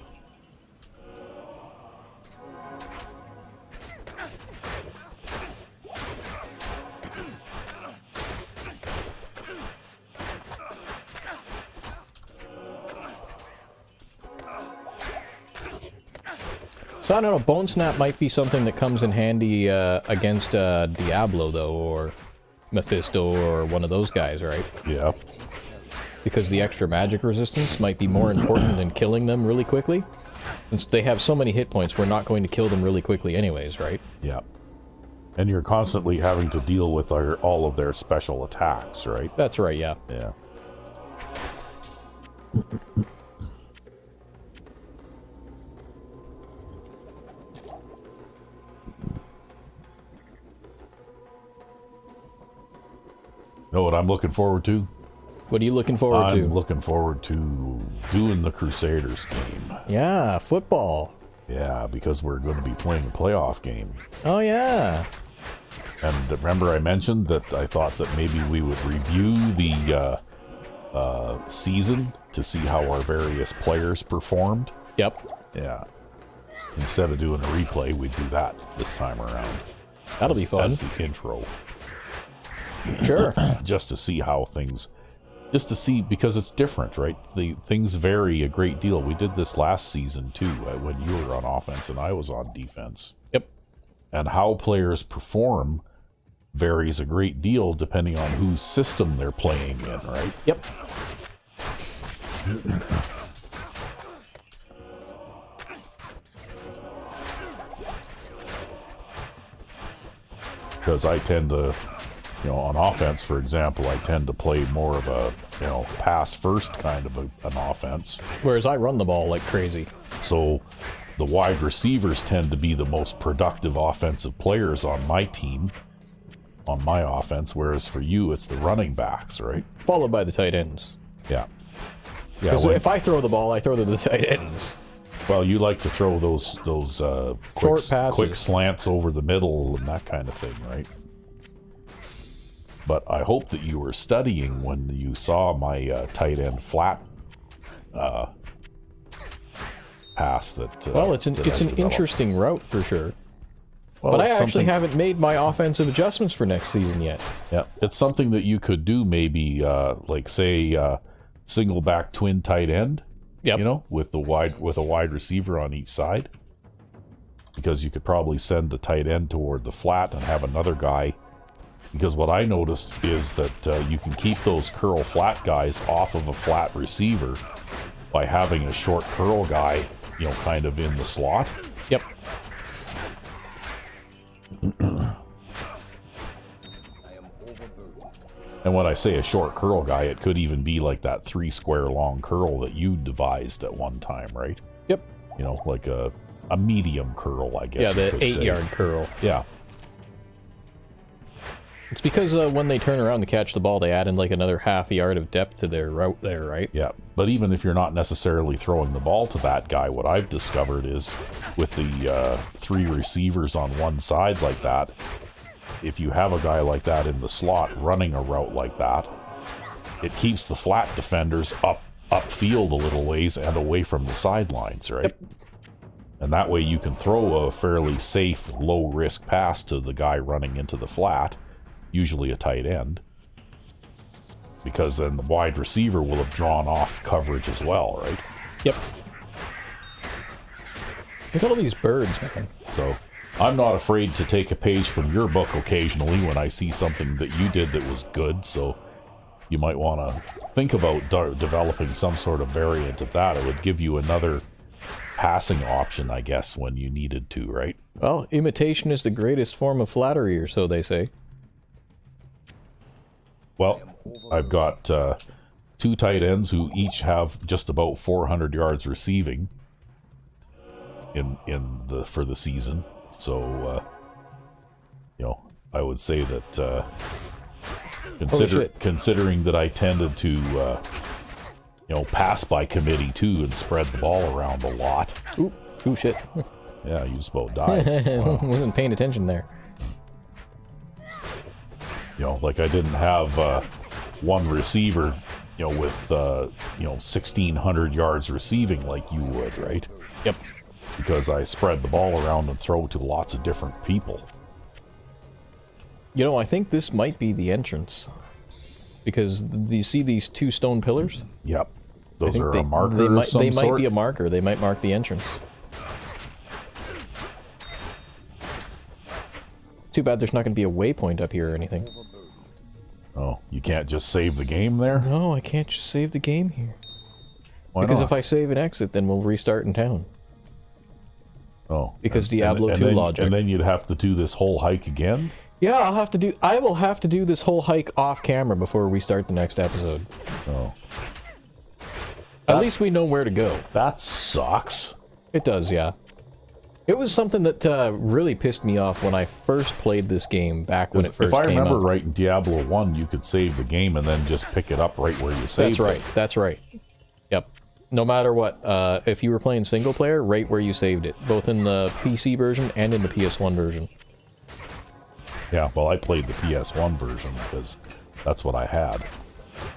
So I don't know, Bone Snap might be something that comes in handy against Diablo, though, or Mephisto, or one of those guys, right? Yeah. Because the extra magic resistance might be more important than killing them really quickly. Since they have so many hit points, we're not going to kill them really quickly anyways, right? Yeah. And you're constantly having to deal with all of their special attacks, right? That's right, yeah. Yeah. Know what I'm looking forward to? What are you looking forward to? I'm looking forward to doing the Crusaders game. Yeah, football. Yeah, because we're going to be playing a playoff game. Oh, yeah. And remember I mentioned that I thought that maybe we would review the season to see how our various players performed? Yep. Yeah. Instead of doing a replay, we'd do that this time around. That'll be fun. As the intro. Sure. Just to see how things... Just to see, because it's different, right? Things vary a great deal. We did this last season, too, when you were on offense and I was on defense. Yep. And how players perform varies a great deal depending on whose system they're playing in, right? Yep. Because I tend to, you know, on offense, for example, I tend to play more of a, you know, pass first kind of an offense. Whereas I run the ball like crazy. So the wide receivers tend to be the most productive offensive players on my team, on my offense, whereas for you, it's the running backs, right? Followed by the tight ends. Yeah. Yeah. Because if I throw the ball, I throw to the tight ends. Well, you like to throw those short passes, quick slants over the middle and that kind of thing, right? But I hope that you were studying when you saw my tight end flat pass. That well, it's an developed. interesting route for sure. Well, but I it's actually something- haven't made my offensive adjustments for next season yet. Yeah, it's something that you could do maybe, like say, single back twin tight end. Yep. You know, with a wide receiver on each side, because you could probably send the tight end toward the flat and have another guy. Because what I noticed is that you can keep those curl flat guys off of a flat receiver by having a short curl guy, you know, kind of in the slot. Yep. And when I say a short curl guy, it could even be like that 3 square long curl that you devised at one time, right? Yep. You know, like a medium curl, I guess. Yeah, you the could 8-yard say. curl. Yeah. It's because when they turn around to catch the ball, they add in like another half a yard of depth to their route there, right? Yeah, but even if you're not necessarily throwing the ball to that guy, what I've discovered is with the 3 receivers on one side like that, if you have a guy like that in the slot running a route like that, it keeps the flat defenders upfield a little ways and away from the sidelines, right? Yep. And that way you can throw a fairly safe, low-risk pass to the guy running into the flat, usually a tight end, because then the wide receiver will have drawn off coverage as well, right? Yep. Look at all these birds, man. So I'm not afraid to take a page from your book occasionally when I see something that you did that was good, so you might want to think about developing some sort of variant of that. It would give you another passing option, I guess, when you needed to, right? Well, imitation is the greatest form of flattery, or so they say. Well, I've got 2 tight ends who each have just about 400 yards receiving for the season. So, you know, I would say that considering that I tended to, you know, pass by committee too and spread the ball around a lot. Ooh, shit. Yeah, you just about died. Wow. Wasn't paying attention there. You know, like I didn't have one receiver, you know, with, you know, 1,600 yards receiving like you would, right? Yep. Because I spread the ball around and throw to lots of different people. You know, I think this might be the entrance. Because do you see these 2 stone pillars? Yep. Those I think are a marker of some they sort? might be a marker. They might mark the entrance. Too bad there's not going to be a waypoint up here or anything. Oh, you can't just save the game there? No, I can't just save the game here. Why because not? if I save and exit, then we'll restart in town. Oh. Because Diablo 2 then, logic. And then you'd have to do this whole hike again? Yeah, I will have to do this whole hike off camera before we start the next episode. Oh. At least we know where to go. That sucks. It does, yeah. It was something that really pissed me off when I first played this game back when it first came out. If I remember right, in Diablo 1, you could save the game and then just pick it up right where you saved it. That's right. That's right. Yep. No matter what, if you were playing single player, right where you saved it, both in the PC version and in the PS1 version. Yeah, well, I played the PS1 version because that's what I had.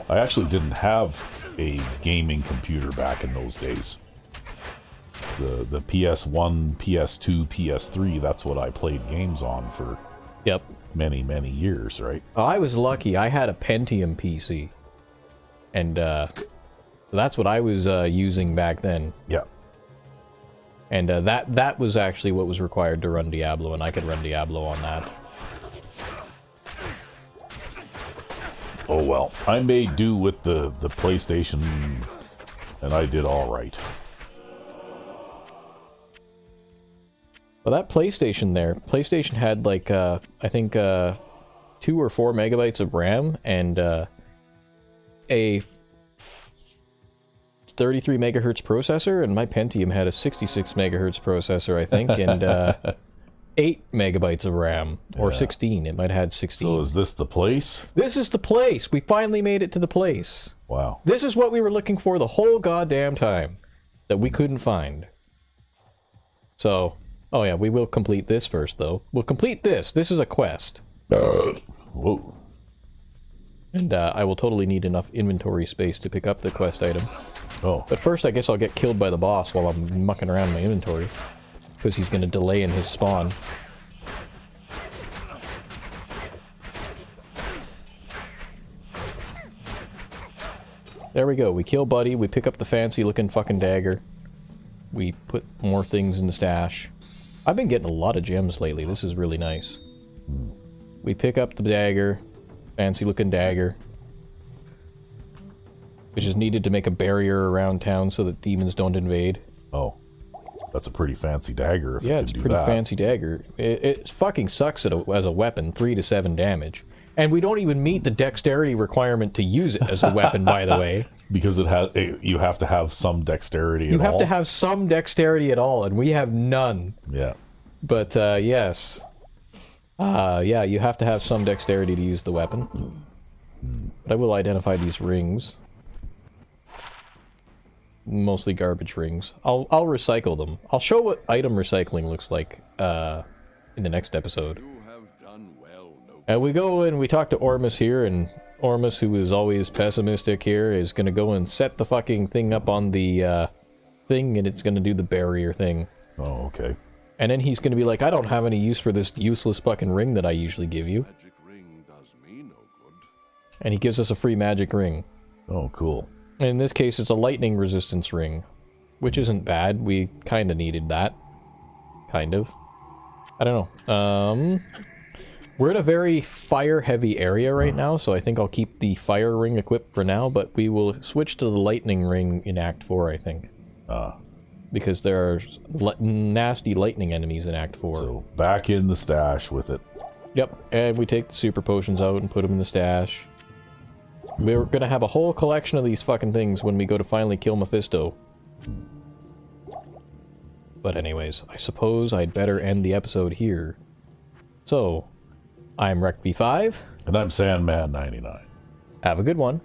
I actually didn't have a gaming computer back in those days. The PS1, PS2, PS3, that's what I played games on for many, many years, right? I was lucky. I had a Pentium PC. And that's what I was using back then. Yeah. And that was actually what was required to run Diablo, and I could run Diablo on that. Oh well, I made do with the PlayStation, and I did all right. Well, that PlayStation had like, I think 2 or 4 megabytes of RAM, and a 33 megahertz processor, and my Pentium had a 66 megahertz processor, I think, and 8 megabytes of RAM, or 16. It might have had 16. So is this the place? This is the place. We finally made it to the place. Wow. This is what we were looking for the whole goddamn time that we couldn't find. So, oh yeah, we will complete this first, though. We'll complete this. This is a quest. Whoa. And I will totally need enough inventory space to pick up the quest item. Oh. But first, I guess I'll get killed by the boss while I'm mucking around in my inventory. Because he's going to delay in his spawn. There we go. We kill Buddy. We pick up the fancy-looking fucking dagger. We put more things in the stash. I've been getting a lot of gems lately. This is really nice. We pick up the dagger. Fancy-looking dagger. Which is needed to make a barrier around town so that demons don't invade. Oh. That's a pretty fancy dagger. If yeah, it's a pretty fancy dagger. It fucking sucks as a weapon, 3 to 7 damage. And we don't even meet the dexterity requirement to use it as a weapon, by the way. Because you have to have some dexterity You have to have some dexterity at all, and we have none. Yeah. But, yes. Yeah, you have to have some dexterity to use the weapon. But I will identify these rings. Mostly garbage rings. I'll recycle them. I'll show what item recycling looks like in the next episode. We go and we talk to Ormus here, and Ormus, who is always pessimistic here, is gonna go and set the fucking thing up on the thing, and it's gonna do the barrier thing. Oh, okay. And then he's gonna be like, I don't have any use for this useless fucking ring that I usually give you. Magic ring does me no good. And he gives us a free magic ring. Oh, cool. In this case, it's a lightning resistance ring, which isn't bad. We kind of needed that. Kind of. I don't know. We're in a very fire-heavy area right now, so I think I'll keep the fire ring equipped for now, but we will switch to the lightning ring in Act 4, I think. Because there are nasty lightning enemies in Act 4. So, back in the stash with it. Yep, and we take the super potions out and put them in the stash. We're gonna have a whole collection of these fucking things when we go to finally kill Mephisto. But anyways, I suppose I'd better end the episode here. So, I'm RecB5. And I'm Sandman99. Have a good one.